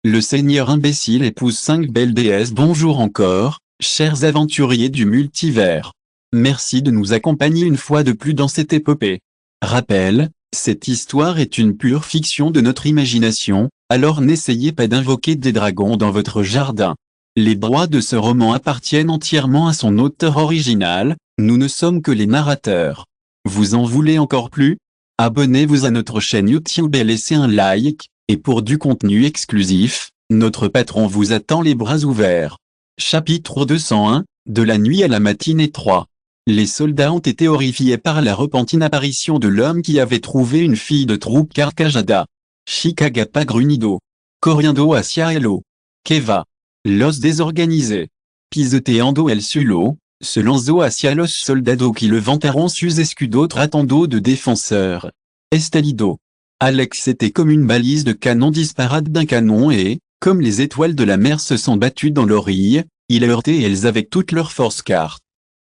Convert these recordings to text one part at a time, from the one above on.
Le seigneur imbécile épouse 5 belles déesses. Bonjour encore, chers aventuriers du multivers. Merci de nous accompagner une fois de plus dans cette épopée. Rappel, cette histoire est une pure fiction de notre imagination, alors n'essayez pas d'invoquer des dragons dans votre jardin. Les droits de ce roman appartiennent entièrement à son auteur original, nous ne sommes que les narrateurs. Vous en voulez encore plus? Abonnez-vous à notre chaîne YouTube et laissez un like, et pour du contenu exclusif, notre patron vous attend les bras ouverts. Chapitre 201, de la nuit à la matinée 3. Les soldats ont été horrifiés par la repentie apparition de l'homme qui avait trouvé une fille de troupe Carcajada. Chicagapa Grunido. Coriando Asiaelo. Keva. Los désorganisés. Pisoteando el sulo, se lanzó hacia los soldados qui le vantaron sus escudos tratando de défenseur. Estalido. Alex était comme une balise de canon disparate d'un canon et, comme les étoiles de la mer se sont battues dans l'oreille, il a heurté elles avec toute leur force car,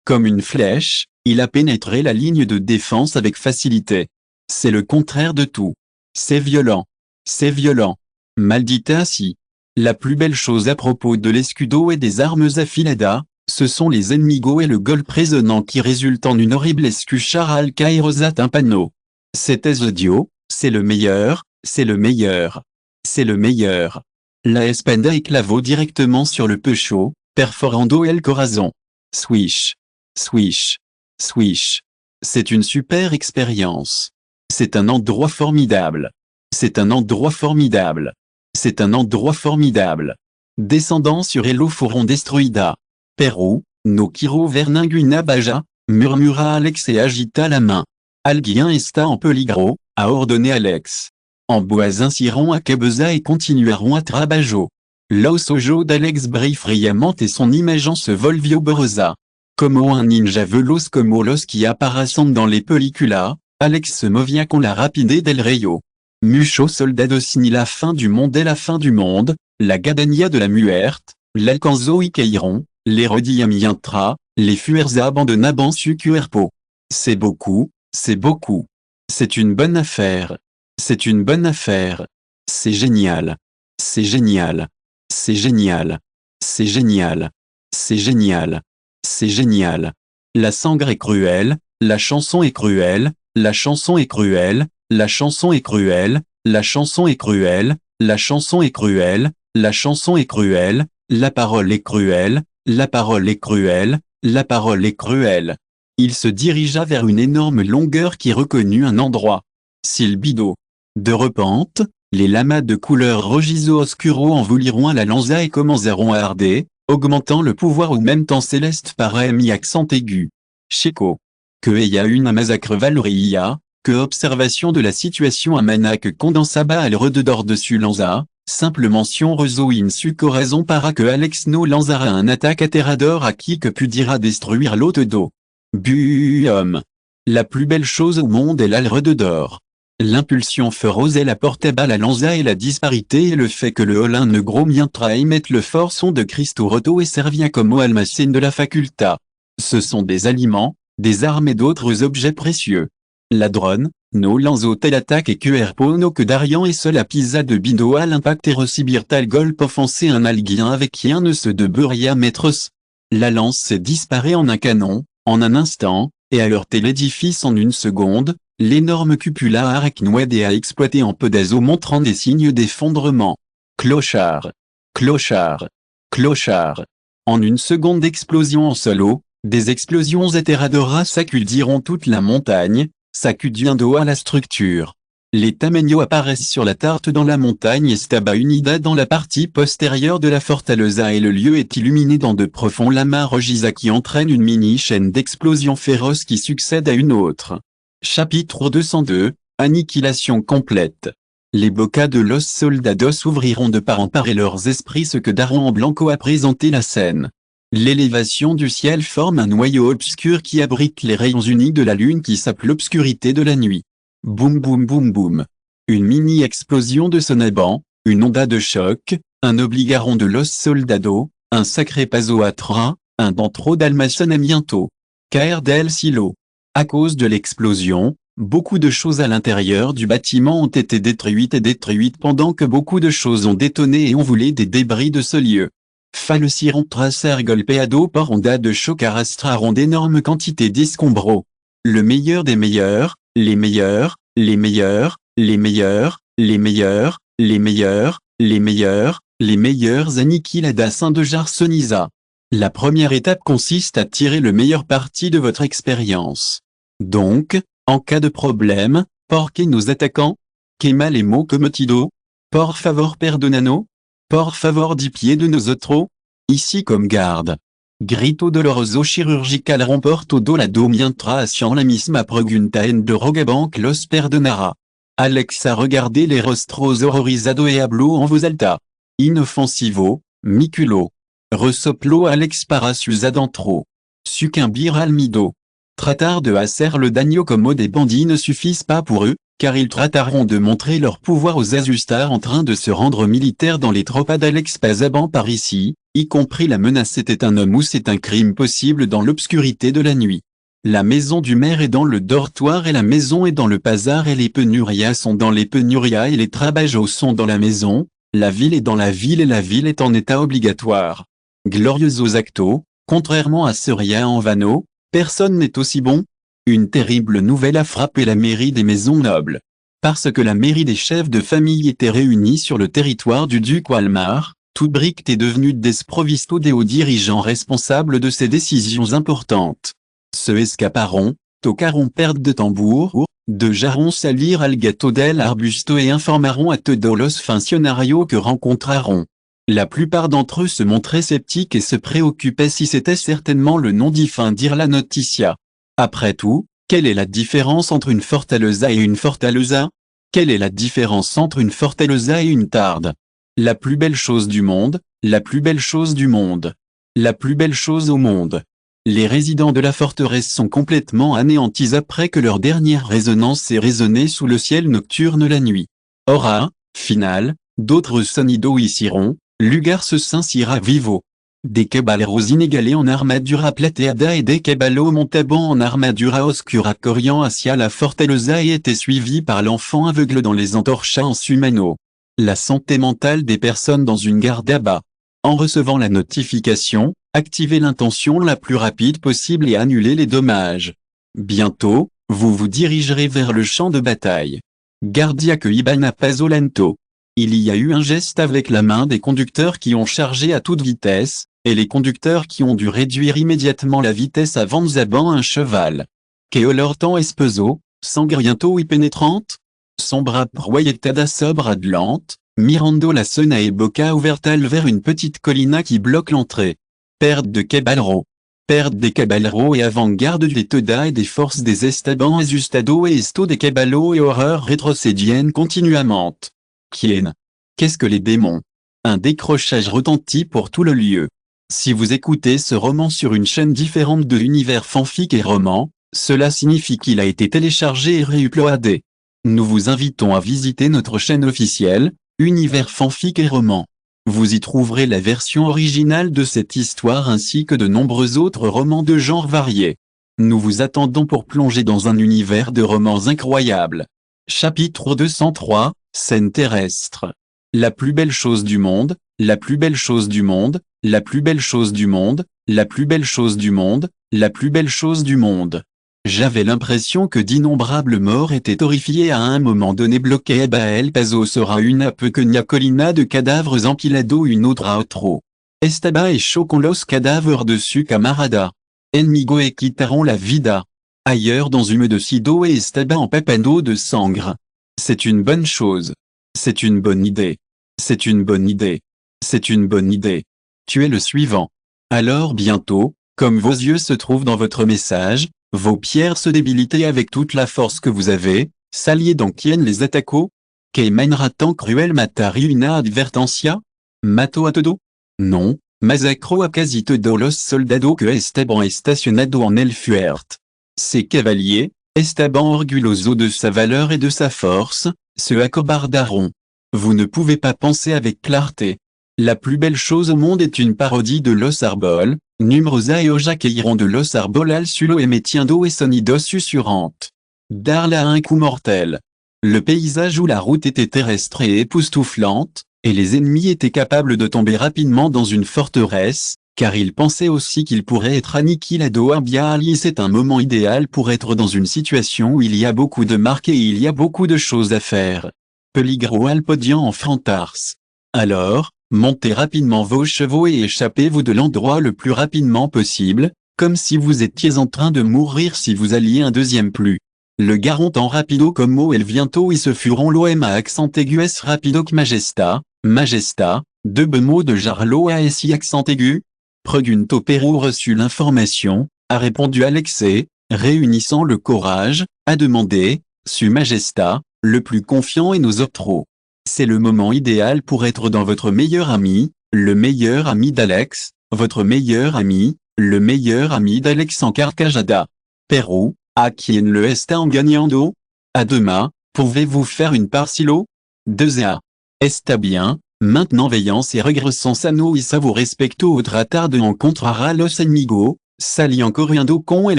comme une flèche, il a pénétré la ligne de défense avec facilité. C'est le contraire de tout. C'est violent. C'est violent. Maldita si. La plus belle chose à propos de l'escudo et des armes affiladas, ce sont les ennemigos et le golpe résonnant qui résultent en une horrible escuchar al cairosat timpano. C'était audio, c'est le meilleur, c'est le meilleur. C'est le meilleur. La espanda éclavó directement sur le pecho, perforando el corazon. Swish. Swish. Swish. C'est une super expérience. C'est un endroit formidable. C'est un endroit formidable. C'est un endroit formidable. Descendant sur Elo Foron Destruida. Pérou, no Kiro Verninguina Baja, murmura Alex et agita la main. Alguien está en peligro, a ordonné Alex. En bois inciront à Cabeza et continueront à Trabajo. Los ojos d'Alex brillent friamment et son image en se volvió borrosa. Como un ninja veloz como los qui apparaissent dans les películas, Alex se movia con la rapidez del rayo. Mucho soldado ni la fin du monde est la fin du monde, la gadania de la muerte, l'alcanzo y cairont, les rodillamientra, les fuers abandonnaban su cuerpo. C'est beaucoup, c'est beaucoup. C'est une bonne affaire. C'est une bonne affaire. C'est génial. C'est génial. C'est génial. C'est génial. C'est génial. C'est génial. La sangre est cruelle, la chanson est cruelle, la chanson est cruelle, la chanson est cruelle, la chanson est cruelle, la chanson est cruelle, la chanson est cruelle, la parole est cruelle, la parole est cruelle, la parole est cruelle. Il se dirigea vers une énorme longueur qui reconnut un endroit. Silbido. De repente, les lamas de couleur rojizo oscuro envoliront à la lanza et commenceront à arder, augmentant le pouvoir au même temps céleste par mi-accent aigu. Checo. Que ella une massacre valoria, que observation de la situation à Manac condensaba al rededor dessus lanza, simple mention rezo in su corazon para que Alex no lanzara un attaque aterrador à qui que pudira détruire l'hôte d'eau. Buum. La plus belle chose au monde est l'alrededor. L'impulsion feroce est la portaba la lanza et la disparité et le fait que le holin ne gros mientra émette le fort son de Cristo roto et servia comme almacén de la faculta. Ce sont des aliments, des armes et d'autres objets précieux. Ladron, no lanzo tel attaque et cuerpo no que Darian et seul à pisa de bindo à l'impact et recibir tal golpe offensé un alguien avec qui un ne se deberia metros. La lance s'est disparue en un canon, en un instant, et a heurté l'édifice en une seconde, l'énorme cupula arachnoïde a exploité en pedazo montrant des signes d'effondrement. Clochard. Clochard. Clochard. En une seconde d'explosion en solo, des explosions atterradoras sacudiront toute la montagne, sacudiendo à la structure. Les tamaños apparaissent sur la tarte dans la montagne Estaba Unida dans la partie postérieure de la fortaleza et le lieu est illuminé dans de profonds lamas rojiza qui entraînent une mini-chaîne d'explosions féroces qui succède à une autre. Chapitre 202, Annihilation complète. Les bocas de los soldados ouvriront de part en part et leurs esprits ce que Daron Blanco a présenté la scène. L'élévation du ciel forme un noyau obscur qui abrite les rayons unis de la lune qui sape l'obscurité de la nuit. Boum boum boum boum. Une mini-explosion de sonaban, une onda de choc, un obligaron de los soldados, un sacré paso à train, un dentro d'almacenamiento. Caer del silo. À cause de l'explosion, Beaucoup de choses à l'intérieur du bâtiment ont été détruites pendant que beaucoup de choses ont détonné et ont volé des débris de ce lieu. Faleciron tracer golpeado por onda de choc arrastraron d'énormes quantités d'escombros. Le meilleur des meilleurs, les meilleurs, les meilleurs, les meilleurs, les meilleurs, les meilleurs, les meilleurs, les meilleurs aniquilada Saint de Jarsonisa. La première étape consiste à tirer le meilleur parti de votre expérience. Donc, en cas de problème, por que nos attaquants? Que mal et mots cometido? Por favor perdonano? Por favor di pied de nosotros? Ici comme garde. Grito doloroso chirurgical romporto do lado mientras la misma pregunta en de rogabanc los perdonara. Alexa regardez les rostros horrorizado et habló en voz alta. Inoffensivo, miculo. Resoplo Alex para sus adentro. Succumbir al miedo. Tratar de hacer le daño como des bandits ne suffisent pas pour eux, car ils trataront de montrer leur pouvoir aux Asustar en train de se rendre militaires dans les tropas d'Alex Pazaban par ici, y compris la menace était un homme ou c'est un crime possible dans l'obscurité de la nuit. La maison du maire est dans le dortoir et la maison est dans le pazar et les penurias sont dans les penurias et les trabajos sont dans la maison, la ville est dans la ville et la ville est en état obligatoire. Gloriosos acto, contrairement à Soria en vano, personne n'est aussi bon. Une terrible nouvelle a frappé la mairie des maisons nobles. Parce que la mairie des chefs de famille était réunie sur le territoire du duc Walmar, toute brique est devenue desprovisto des hauts dirigeants responsables de ces décisions importantes. Se escaparon, tocaron perte de tambour, de jarron salir al gato del arbusto et informaron à todos los funcionarios que rencontraront. La plupart d'entre eux se montraient sceptiques et se préoccupaient si c'était certainement le nom d'Ifin dire la noticia. Après tout, quelle est la différence entre une fortaleza et une fortaleza? Quelle est la différence entre une fortaleza et une tarde? La plus belle chose du monde, la plus belle chose du monde. La plus belle chose au monde. Les résidents de la forteresse sont complètement anéantis après que leur dernière résonance ait résonné sous le ciel nocturne la nuit. Ora, final, d'autres sonidos hicieron, lugar se s'incira vivo. Des caballeros inégalés en armadura plateada et des caballos montabans en armadura oscura courant hacia la fortaleza et étaient suivis par l'enfant aveugle dans les entorchas humano. La santé mentale des personnes dans une garde à bas. En recevant la notification, activez l'intention la plus rapide possible et annulez les dommages. Bientôt, vous vous dirigerez vers le champ de bataille. Guardia que Ibana Pazolento. Il y a eu un geste avec la main des conducteurs qui ont chargé à toute vitesse, et les conducteurs qui ont dû réduire immédiatement la vitesse avant zaban un cheval. Que olor tan espeso, sangriento y pénétrante? Sombra proyectada sobre adelante, mirando la zona et boca ouvertal vers une petite colina qui bloque l'entrée. Perte de caballeros. Perte des caballeros et avant-garde des Toda et des forces des Estaban Asustado et Esto des caballos et horreur rétrocédienne continuamente. Quien? Qu'est-ce que les démons? Un décrochage retentit pour tout le lieu. Si vous écoutez ce roman sur une chaîne différente de l'univers fanfic et roman, cela signifie qu'il a été téléchargé et réuploadé. Nous vous invitons à visiter notre chaîne officielle, Univers fanfic et roman. Vous y trouverez la version originale de cette histoire ainsi que de nombreux autres romans de genres variés. Nous vous attendons pour plonger dans un univers de romans incroyables. Chapitre 203, Scène terrestre. La plus belle chose du monde, la plus belle chose du monde, la plus belle chose du monde, la plus belle chose du monde, la plus belle chose du monde. J'avais l'impression que d'innombrables morts étaient horrifiés à un moment donné bloqués. El Paso sera una pequeña colina de cadavres empilado une autre a otro. Estaba hecho con los cadáveres dessus camarada. Enmigo et quitaron la vida. Ailleurs dans hume sido et estaba empapando de sangre. C'est une bonne chose. C'est une bonne idée. C'est une bonne idée. C'est une bonne idée. Tu es le suivant. Alors bientôt, comme vos yeux se trouvent dans votre message, vos pierres se débilitaient avec toute la force que vous avez, s'allier dans quien les attaquo? Que manera tan cruel matari una advertencia? Mato a todo? Non, masacro a casi todos los soldados que estaban estacionado en el fuerte. Ces cavaliers, estaban orgullosos de sa valeur et de sa force, se accobardaront. Vous ne pouvez pas penser avec clarté. La plus belle chose au monde est une parodie de Los Arbol, numerosa et oja que iront de Los Arbol al suelo et metiendo et sonidos susurrantes. Darla a un coup mortel. Le paysage où la route était terrestre et époustouflante, et les ennemis étaient capables de tomber rapidement dans une forteresse, car il pensait aussi qu'il pourrait être aniquilé. Ali, c'est un moment idéal pour être dans une situation où il y a beaucoup de marques et il y a beaucoup de choses à faire. Peligro Alpodian en Frantars. Alors, montez rapidement vos chevaux et échappez-vous de l'endroit le plus rapidement possible, comme si vous étiez en train de mourir si vous alliez un deuxième plus. Le garantant rapido como el viento y se furon l'OM à accent aigu s rapido que majesta, deux mots de Jarlo à si accent aigu. Pregunto Pérou reçut l'information, a répondu Alexei, réunissant le courage, a demandé, su majesta, le plus confiant et nos trop. C'est le moment idéal pour être dans votre meilleur ami, le meilleur ami d'Alex, votre meilleur ami, le meilleur ami d'Alex en Carcajada. Pérou, à quien le está en gagnando? À demain, pouvez-vous faire une parcilo? 2A. Está bien, maintenant veillance et regresons sano y savo respecto au tratar de encontrar los amigos, saliant corriendo con el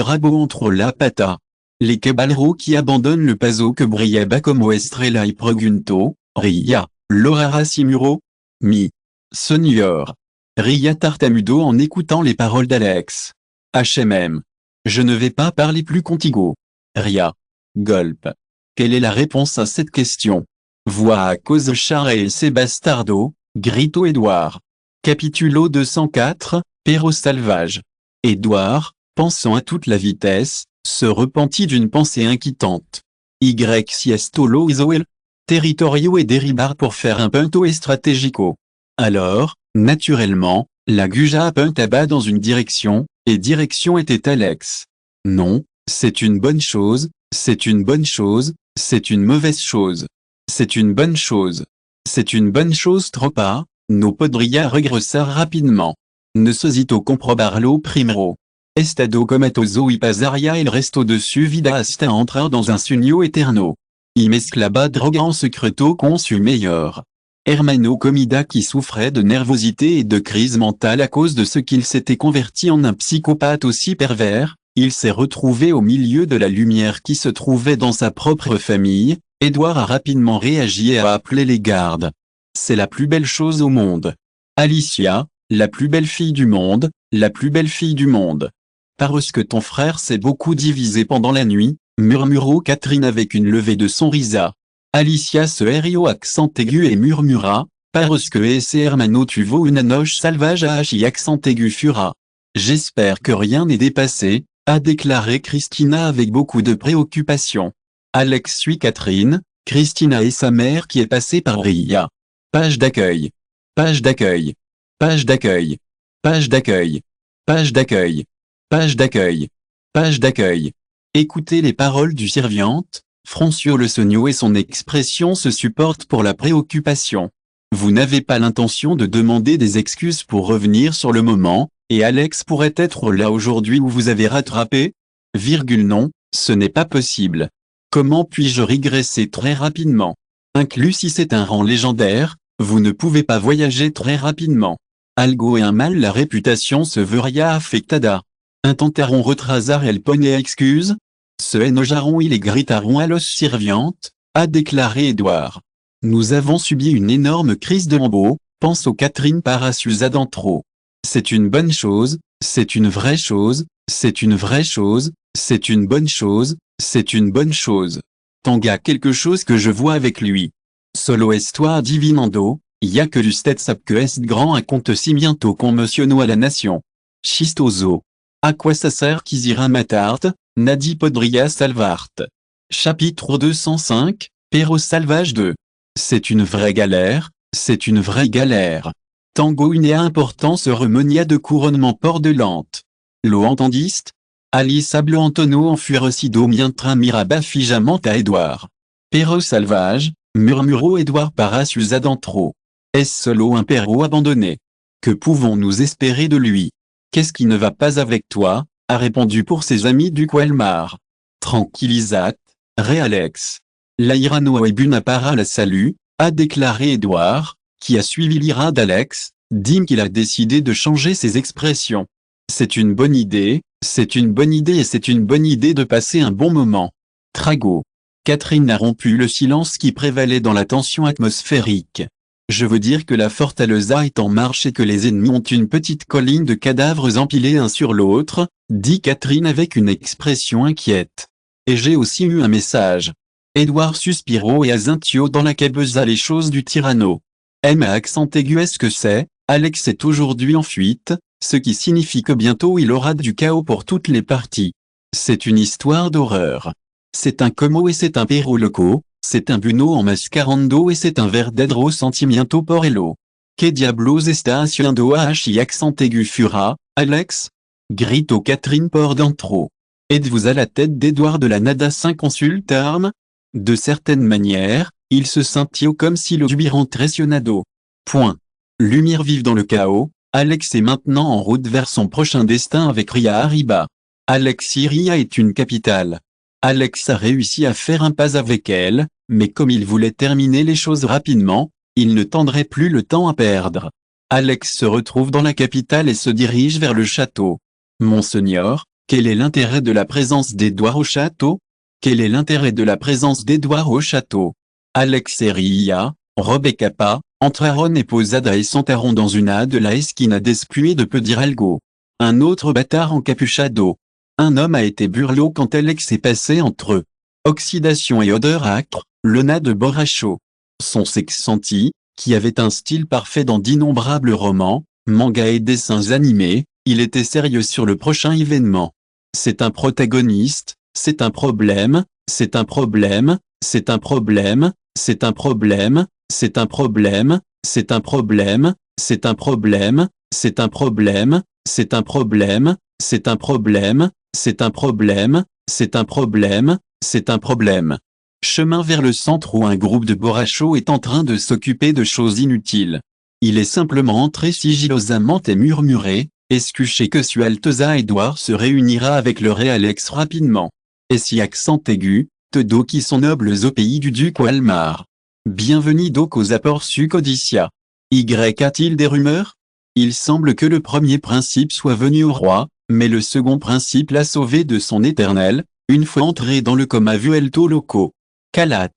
rabo entre la pata. Les caballeros qui abandonnent le paso que brillaba como estrella y pregunto, Ria, l'orara simuro? Mi. Senior. Ria tartamudo en écoutant les paroles d'Alex. HMM. Je ne vais pas parler plus contigo. Ria. Golpe. Quelle est la réponse à cette question? Voix à cause char et ese bastardo, grito Edouard. Capitulo 204, Perro Salvage. Edouard, pensant à toute la vitesse, se repentit d'une pensée inquiétante. Y siestolo isoel. Territorio et deribar pour faire un punto estratégico. Alors, naturellement, la guja apunta bas dans une direction, et direction était Alex. Non, c'est une bonne chose, c'est une bonne chose, c'est une mauvaise chose. C'est une bonne chose. C'est une bonne chose trop pas, no podría regresar rapidement. Necesito comprobarlo primero. Estado comatoso y pasaría el resto de su vida hasta entrar dans un sueño eterno. Y mezclaba droga en secreto con su meilleur. Hermano Comida qui souffrait de nervosité et de crise mentale à cause de ce qu'il s'était converti en un psychopathe aussi pervers, il s'est retrouvé au milieu de la lumière qui se trouvait dans sa propre famille. Edouard a rapidement réagi et a appelé les gardes. C'est la plus belle chose au monde. Alicia, la plus belle fille du monde, la plus belle fille du monde. Parce que ton frère s'est beaucoup divisé pendant la nuit, murmura Catherine avec une levée de son risa. Alicia se rit au accent aigu et murmura, parce que ese hermano tuvo una noche salvage à H accent aigu fura. J'espère que rien n'est dépassé, a déclaré Christina avec beaucoup de préoccupation. Alex suit Catherine, Christina et sa mère qui est passée par Ria. Page d'accueil. Page d'accueil. Page d'accueil. Page d'accueil. Page d'accueil. Page d'accueil. Page d'accueil. Écoutez les paroles du serviante, Francio le Sogno et son expression se supportent pour la préoccupation. Vous n'avez pas l'intention de demander des excuses pour revenir sur le moment, et Alex pourrait être là aujourd'hui où vous avez rattrapé? Non, ce n'est pas possible. Comment puis-je régresser très rapidement? Inclus si c'est un rang légendaire, vous ne pouvez pas voyager très rapidement. Algo et un mal la réputation se veria affectada. Intentaron retrasar el pone excuse? Se enojaron y les gritaron à los serviantes, a déclaré Edouard. Nous avons subi une énorme crise de lambeaux, pense aux Catherine Parasusa d'Antro. C'est une bonne chose, c'est une vraie chose, c'est une vraie chose, c'est une bonne chose, c'est une bonne chose. Tanga quelque chose que je vois avec lui. Solo esto adivinando, y a que l'usted sap que est grand acontecimiento conmocionó a la nation. Chistoso. À quoi ça sert qu'Isira matarte, Nadi podria salvarte. Chapitre 205, Perro Salvage 2. C'est une vraie galère, c'est une vraie galère. Tango une importance remonia de couronnement port de lente. Lo entendiste? Alice hablo Antonio en furecido mientras miraba fijamente à Edouard. Perro salvage, murmuró Edouard Parasusa d'Antro. Est-ce solo un perro abandonné? Que pouvons-nous espérer de lui? Qu'est-ce qui ne va pas avec toi? A répondu pour ses amis du Quelmar. Tranquillisat, ré Alex. L'airano ebuna para la salut, a déclaré Edouard, qui a suivi l'ira d'Alex, dit qu'il a décidé de changer ses expressions. C'est une bonne idée, c'est une bonne idée et c'est une bonne idée de passer un bon moment. Trago. Catherine a rompu le silence qui prévalait dans la tension atmosphérique. Je veux dire que la fortaleza est en marche et que les ennemis ont une petite colline de cadavres empilés un sur l'autre, dit Catherine avec une expression inquiète. Et j'ai aussi eu un message. Edouard Suspiro et Azintio dans la cabeza les choses du tyranno. M à accent aigu est-ce que c'est, Alex est aujourd'hui en fuite, ce qui signifie que bientôt il aura du chaos pour toutes les parties. C'est une histoire d'horreur. C'est un Como et c'est un Perro Loco, c'est un Buno en mascarando et c'est un verdadero sentimiento por ello. Que diablos está haciendo y accent aigu fura, Alex? Grito Catherine por dentro. Êtes-vous à la tête d'Edouard de la nada sin consultarme? De certaines manières, il se sentit comme si le hubiera traicionado. Point. Lumière vive dans le chaos, Alex est maintenant en route vers son prochain destin avec Ria Arriba. Ria est une capitale. Alex a réussi à faire un pas avec elle, mais comme il voulait terminer les choses rapidement, il ne tendrait plus le temps à perdre. Alex se retrouve dans la capitale et se dirige vers le château. Monseigneur, quel est l'intérêt de la présence d'Edouard au château? Quel est l'intérêt de la présence d'Edouard au château? Alex et Ria, Rob et Kappa, entraron et posada et sentaron dans une de la esquina después de peut dire algo. Un autre bâtard encapuchado. Un homme a été burlot quand Alex est passé entre eux. Oxydation et odeur âcre, le nez de borracho. Son sexe senti, qui avait un style parfait dans d'innombrables romans, mangas et dessins animés, il était sérieux sur le prochain événement. C'est un protagoniste, c'est un problème, c'est un problème, c'est un problème, c'est un problème, c'est un problème, c'est un problème, c'est un problème, c'est un problème, c'est un problème, c'est un problème, c'est un problème, c'est un problème, c'est un problème. Chemin vers le centre où un groupe de borrachos est en train de s'occuper de choses inutiles. Il est simplement entré sigillosement et murmuré, escuché que su Alteza Edouard se réunira avec le ré Alex rapidement. Et si accent aigu, Todo qui sont nobles au pays du duc Walmar. Bienvenue donc aux apports Sucodicia. Y a-t-il des rumeurs? Il semble que le premier principe soit venu au roi, mais le second principe l'a sauvé de son éternel, une fois entré dans le coma vuelto loco. Calat.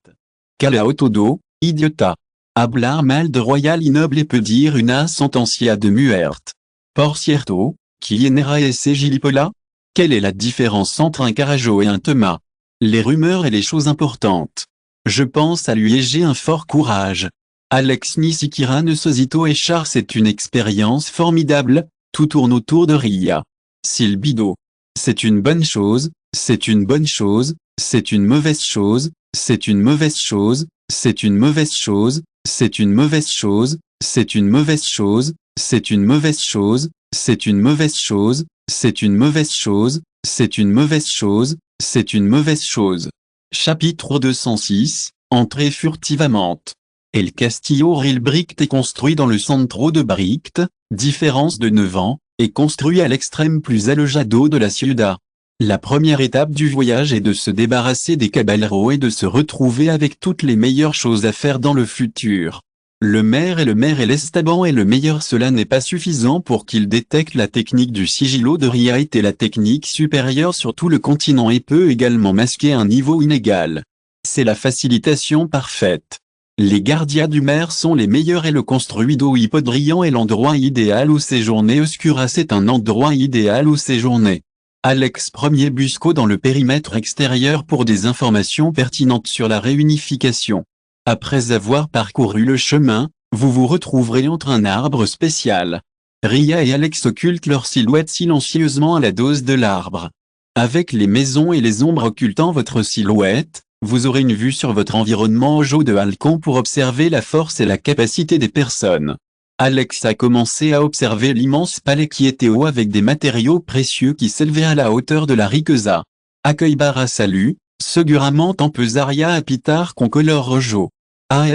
Calao todo, idiota. Hablar mal de royal innoble et peut dire una sentencia de muerte. Por cierto, qui era ese gilipola? Quelle est la différence entre un carajo et un Thomas? Les rumeurs et les choses importantes. Je pense à lui et j'ai un fort courage. Alex ni siquiera ne sosito et char c'est une expérience formidable, tout tourne autour de Ria. Silbido. C'est une bonne chose, c'est une bonne chose, c'est une mauvaise chose, c'est une mauvaise chose, c'est une mauvaise chose, c'est une mauvaise chose, c'est une mauvaise chose, c'est une mauvaise chose, c'est une mauvaise chose, c'est une mauvaise chose, c'est une mauvaise chose, c'est une mauvaise chose. Chapitre 206, entrée furtivement. El Castillo Rilbricht est construit dans le centro de Bricht, différence de 9 ans, est construit à l'extrême plus alejado de la ciudad. La première étape du voyage est de se débarrasser des caballeros et de se retrouver avec toutes les meilleures choses à faire dans le futur. Le maire et l'estaban est le meilleur, cela n'est pas suffisant pour qu'il détecte la technique du sigillo de Riait et la technique supérieure sur tout le continent et peut également masquer un niveau inégal. C'est la facilitation parfaite. Les gardias du maire sont les meilleurs et le construido hippodrian est l'endroit idéal où séjourner Oscura c'est un endroit idéal où séjourner. Alex Ier Busco dans le périmètre extérieur pour des informations pertinentes sur la réunification. Après avoir parcouru le chemin, vous vous retrouverez entre un arbre spécial. Ria et Alex occultent leur silhouette silencieusement à la dose de l'arbre. Avec les maisons et les ombres occultant votre silhouette, vous aurez une vue sur votre environnement au jeu de halcon pour observer la force et la capacité des personnes. Alex a commencé à observer l'immense palais qui était haut avec des matériaux précieux qui s'élevaient à la hauteur de la riqueza. Accueil barra salut, segurament empesaria apitar con color rojo.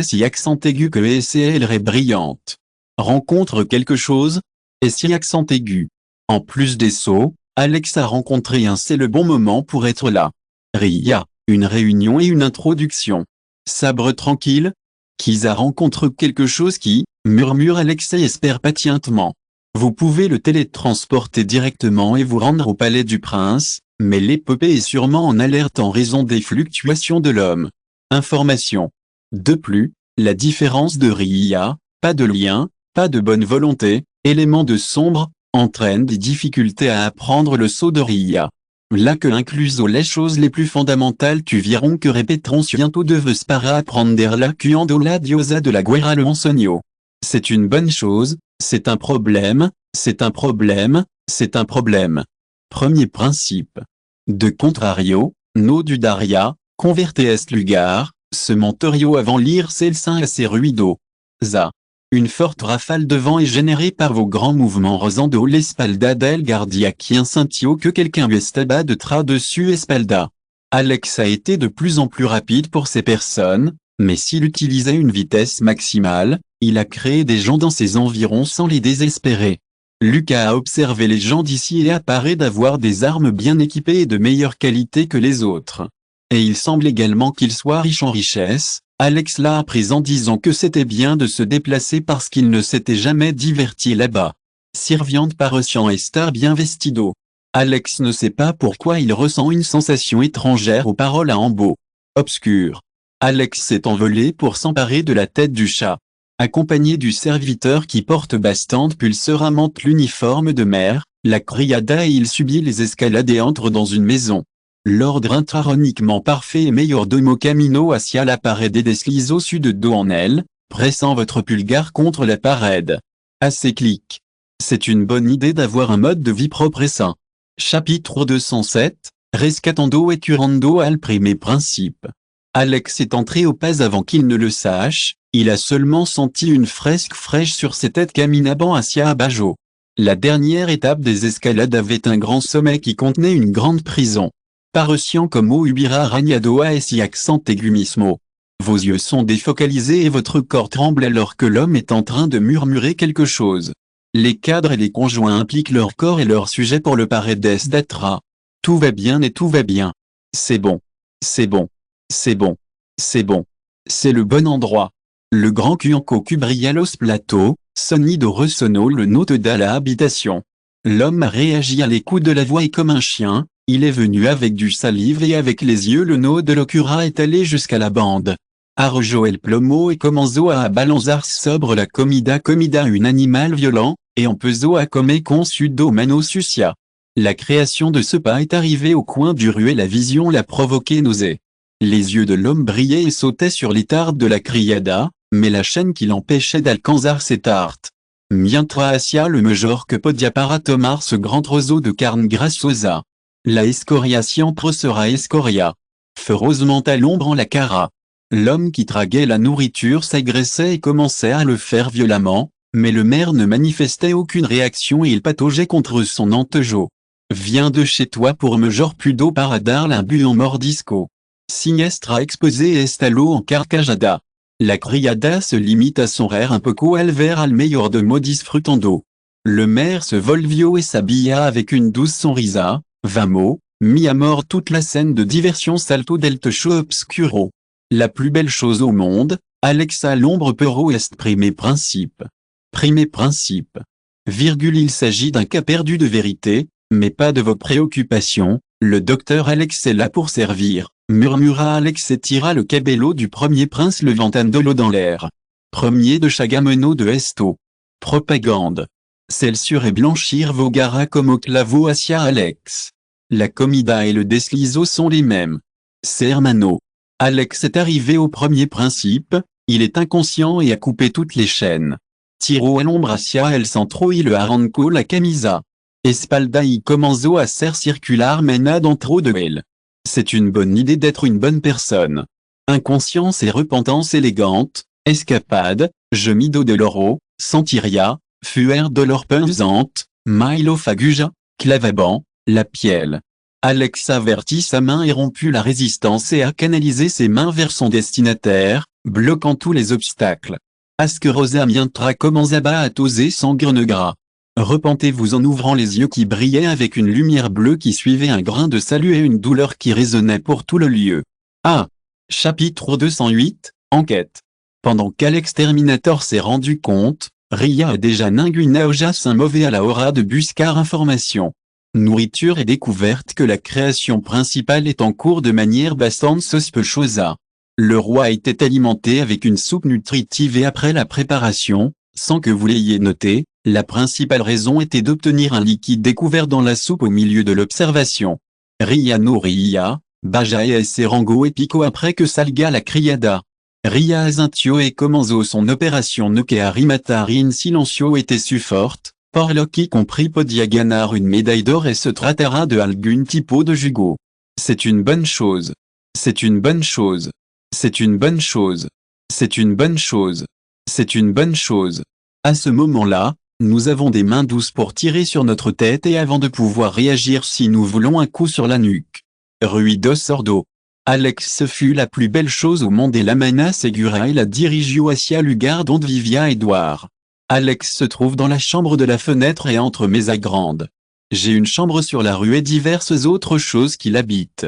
Si accent aigu que elle est brillante. Rencontre quelque chose? Et si accent aigu. En plus des sauts, Alex a rencontré un c'est le bon moment pour être là. Ria, une réunion et une introduction. Sabre tranquille? Kiza rencontre quelque chose qui, murmure Alex et espère patientement. Vous pouvez le télétransporter directement et vous rendre au palais du prince, Mais l'épopée est sûrement en alerte en raison des fluctuations de l'homme. Information. De plus, la différence de Ria, pas de lien, pas de bonne volonté, élément de sombre, entraîne des difficultés à apprendre le sceau de Ria. Là que incluso les choses les plus fondamentales tu verront que répéterons bientôt deves para apprender la cuando la diosa de la guerra le enseignó. C'est une bonne chose, c'est un problème, c'est un problème, c'est un problème. Premier principe. De contrario, no dudaria, converte est lugar, ce mentorio avant lire celsin à ses ruido. Za. Une forte rafale de vent est générée par vos grands mouvements rosando l'espalda del guardia qui incintio que quelqu'un estaba de tra dessus espalda. Alex a été de plus en plus rapide pour ces personnes, mais s'il utilisait une vitesse maximale, il a créé des gens dans ses environs sans les désespérer. Lucas a observé les gens d'ici et apparaît d'avoir des armes bien équipées et de meilleure qualité que les autres. Et il semble également qu'il soit riche en richesse. Alex l'a appris en disant que c'était bien de se déplacer parce qu'il ne s'était jamais diverti là-bas. Sirviente parecian estar bien vestido. Alex ne sait pas pourquoi il ressent une sensation étrangère aux paroles à embout. Obscur. Alex s'est envolé pour s'emparer de la tête du chat. Accompagné du serviteur qui porte bastante pulseuramente l'uniforme de maire, la criada et il subit les escalades et entre dans une maison. L'ordre intraroniquement parfait et meilleur domo camino hacia la pared et deslize au-dessus de dos en elle, pressant votre pulgar contre la parede. Assez clic. C'est une bonne idée d'avoir un mode de vie propre et sain. Chapitre 207, Rescatando et curando al prime principe. Alex est entré au pas avant qu'il ne le sache, il a seulement senti une fresque fraîche sur ses têtes caminabant hacia abajo. La dernière étape des escalades avait un grand sommet qui contenait une grande prison. Parecian como ubira arañado a ese accent aigumismo. Vos yeux sont défocalisés et votre corps tremble alors que l'homme est en train de murmurer quelque chose. Les cadres et les conjoints impliquent leur corps et leur sujet pour le paredes d'atra. Tout va bien et tout va bien. C'est bon. C'est bon. C'est bon. C'est bon. C'est le bon endroit. Le grand cuanco cubria los plateaux, sonido resonó le note de la habitation. L'homme a réagi à l'écoute de la voix et comme un chien, il est venu avec du salive et avec les yeux le no de locura est allé jusqu'à la bande. Arrojo el plomo et comenzó a balanzar sobre la comida un animal violent, et empezó a comer con su do mano sucia. La création de ce pas est arrivée au coin du rue et la vision l'a provoqué nausée. Les yeux de l'homme brillaient et sautaient sur les tartes de la criada, mais la chaîne qui l'empêchait d'alcanzar ces tartes. Mientras hacia le mejor que podia para tomar ce grand trozo de carne grassosa. La escoria siempre sera escoria. Feureusement à l'ombre en la cara. L'homme qui traguait la nourriture s'agressait et commençait à le faire violemment, mais le maire ne manifestait aucune réaction et il pataugeait contre son antejo. Viens de chez toi pour mejor pudo para dar un but en mordisco. Siniestra exposé estalo en carcajada. La criada se limite à son rire un poco al ver al meilleur de modis frutando. Le maire se volvió et s'habilla avec une douce sonrisa, vamo, mis à mort toute la scène de diversion salto del techo obscuro. La plus belle chose au monde, Alexa l'ombre pero est prime principe. Prime principe. Virgule il s'agit d'un cas perdu de vérité, mais pas de vos préoccupations, le docteur Alex est là pour servir. Murmura Alex et tira le cabello du premier prince levantandolo dans l'air. Premier de Chagameno de Esto. Propagande. Celsure et blanchir vos garas como clavo hacia Alex. La comida et le deslizo sont les mêmes. C'est hermano. Alex est arrivé au premier principe, il est inconscient et a coupé toutes les chaînes. Tiro a l'ombre hacia el centro y le arrancó la camisa. Espalda y comenzó a ser circular mena dentro de él. C'est une bonne idée d'être une bonne personne. Inconscience et repentance élégante, escapade, gemido de l'oro, sentiria, fuer de l'or pesante, milo faguja, clavaban, la pielle. Alex avertit sa main et romput la résistance et a canalisé ses mains vers son destinataire, bloquant tous les obstacles. Asquerosa mientra comenzaba a toser sangre negra. Repentez-vous en ouvrant les yeux qui brillaient avec une lumière bleue qui suivait un grain de salut et une douleur qui résonnait pour tout le lieu. Ah! Chapitre 208, Enquête. Pendant qu'Alex Terminator s'est rendu compte, Ria a déjà ningunaojas un mauvais à la hora de buscar information. Nourriture et découverte que la création principale est en cours de manière bastante sospechosa. Le roi était alimenté avec une soupe nutritive et après la préparation, sans que vous l'ayez noté, la principale raison était d'obtenir un liquide découvert dans la soupe au milieu de l'observation. Ria no ria, baja e serango e pico après que salga la criada. Ria azintio e comenzo son opération no que arimatari in silencio était su forte, por lo qui compris podia ganar une médaille d'or et se tratara de algun tipo de jugo. C'est une bonne chose. C'est une bonne chose. C'est une bonne chose. C'est une bonne chose. C'est une bonne chose. À ce moment-là, nous avons des mains douces pour tirer sur notre tête et avant de pouvoir réagir si nous voulons un coup sur la nuque. Ruido sordo. Alex ce fut la plus belle chose au monde et la mana segura et la dirigio hacia lugar donde vivia Edouard. Alex se trouve dans la chambre de la fenêtre et entre mes agrandes. J'ai une chambre sur la rue et diverses autres choses qui l'habitent.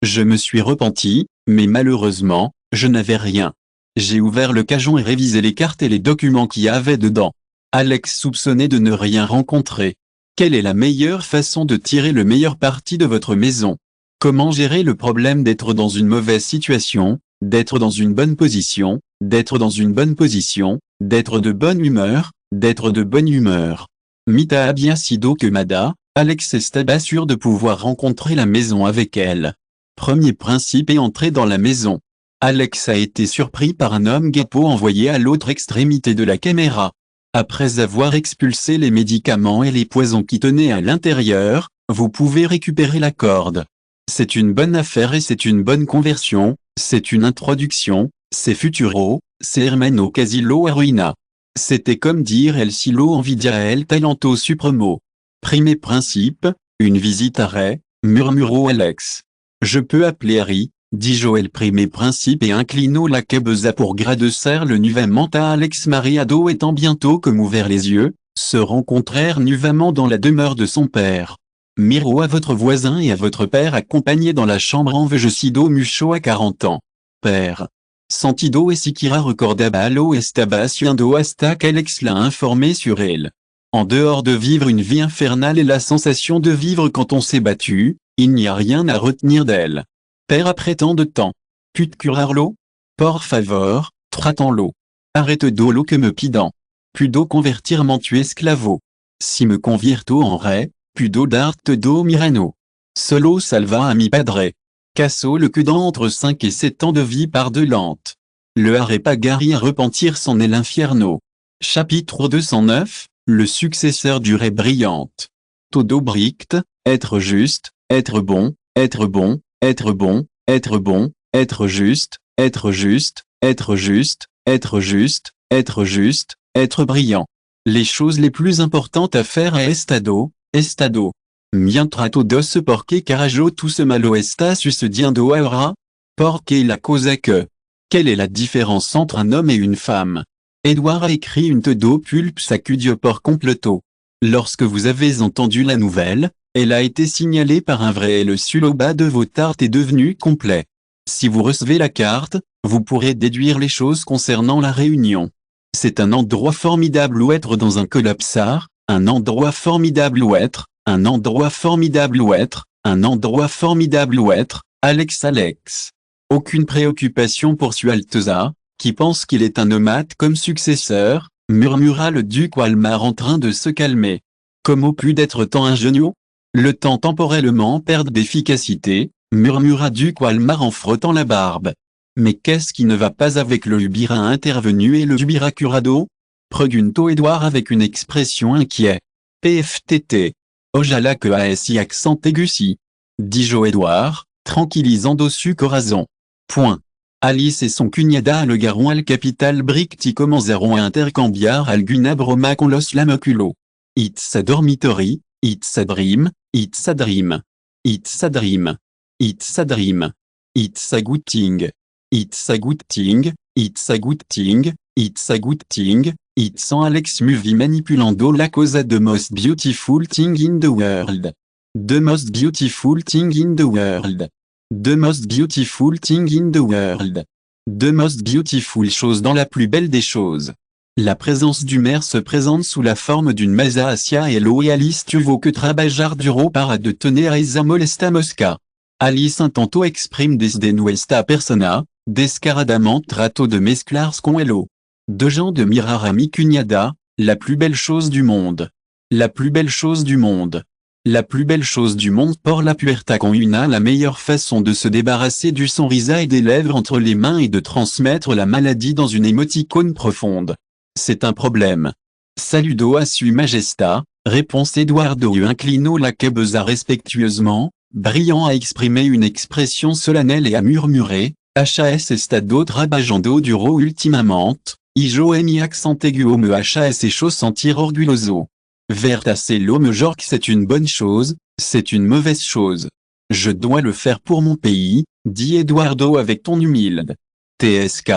Je me suis repenti, mais malheureusement, je n'avais rien. J'ai ouvert le cajon et révisé les cartes et les documents qu'il y avait dedans. Alex soupçonnait de ne rien rencontrer. Quelle est la meilleure façon de tirer le meilleur parti de votre maison? Comment gérer le problème d'être dans une mauvaise situation, d'être dans une bonne position, d'être dans une bonne position, d'être de bonne humeur, d'être de bonne humeur? Mita a bien sido que Mada, Alex estaba sûr de pouvoir rencontrer la maison avec elle. Premier principe et entrer dans la maison. Alex a été surpris par un homme guépo envoyé à l'autre extrémité de la caméra. Après avoir expulsé les médicaments et les poisons qui tenaient à l'intérieur, vous pouvez récupérer la corde. C'est une bonne affaire et c'est une bonne conversion, c'est une introduction, c'est futuro, c'est hermano casilo ruina. C'était comme dire el silo envidia el talento supremo. Premier principe, une visite à Ray, murmuro Alex. Je peux appeler Harry, dit Joël. Premier principe et inclino la cabeza pour gradecer le nuvament à Alex Mariado étant bientôt comme ouvert les yeux, se rencontrèrent nuvamment dans la demeure de son père. Miro à votre voisin et à votre père accompagné dans la chambre en Vejecido Mucho à 40 ans. Père. Sentido et Sikira recordaba allo estaba haciendo hasta qu'Alex l'a informé sur elle. En dehors de vivre une vie infernale et la sensation de vivre quand on s'est battu, il n'y a rien à retenir d'elle. Père après tant de temps. Pute curarlo? Por favor, tratanlo. Arrête dolo que me pidan. Pudo convertirment tu esclavo. Si me convierto en rey, pudo darte do mirano. Solo salva a mi padre. Casso le que d'entre 5 et 7 ans de vie par de lente. Le haré pagari à repentir s'en est l'infierno. Chapitre 209, le successeur du ré brillante. Todo brict, être juste, être bon, être bon, être bon, être bon, être juste, être juste, être juste, être juste, être juste, être brillant. Les choses les plus importantes à faire à estado. Mientras todos porque carajo tous malo está sucediendo ahora? Porque la cosa que. Quelle est la différence entre un homme et une femme? Edouard a écrit une todo pulp sacudio por completo. Lorsque vous avez entendu la nouvelle, elle a été signalée par un vrai et le suloba de vos tartes est devenu complet. Si vous recevez la carte, vous pourrez déduire les choses concernant la réunion. C'est un endroit formidable où être dans un collapsar, un endroit formidable où être, un endroit formidable où être, un endroit formidable où être, Alex. Aucune préoccupation pour Sualteza, qui pense qu'il est un nomade comme successeur, murmura le duc Walmar en train de se calmer. Comment pu d'être tant ingénieux? Le temps temporellement perd d'efficacité, murmura duc Walmar en frottant la barbe. Mais qu'est-ce qui ne va pas avec le Ubira intervenu et le Ubira curado? Pregunto Edouard avec une expression inquiet. PFTT. Ojala que ASI accent aigu dit Joe Edouard, tranquillisant dessus corazon. Point. Alice et son cuñada le garon al capital bricti comenzaron a intercambiar alguna broma con los lamoculo. It's a dormitory, it's a dream, it's a dream. It's a dream. It's a dream. It's a good thing. It's a good thing, it's a good thing, it's a good thing, it's en Alex Movie manipulando la cosa the most beautiful thing in the world. The most beautiful thing in the world. The most beautiful thing in the world. The most beautiful chose dans la plus belle des choses. La présence du maire se présente sous la forme d'une Masa Asia Elo et Alice Tuvo que trabajar duro para de tener esa molesta mosca. Alice intento exprime desde nuestra persona, descaradamente trato de mezclar con Elo. De gens de mirar a mi cuñada, la plus belle chose du monde. La plus belle chose du monde. La plus belle chose du monde pour la puerta con una la meilleure façon de se débarrasser du sonrisa et des lèvres entre les mains et de transmettre la maladie dans une émoticône profonde. C'est un problème. Saludo a su majesta, réponse Eduardo inclino la cabeza respectueusement, brillant à exprimer une expression solennelle et à murmurer, HAS estado trabajando duro ultimamente, y yo en mi accent aigu me HAS hecho sentir orgulloso. Vertacelo me jorque c'est une bonne chose, c'est une mauvaise chose. Je dois le faire pour mon pays, dit Eduardo avec ton humilde. TSK.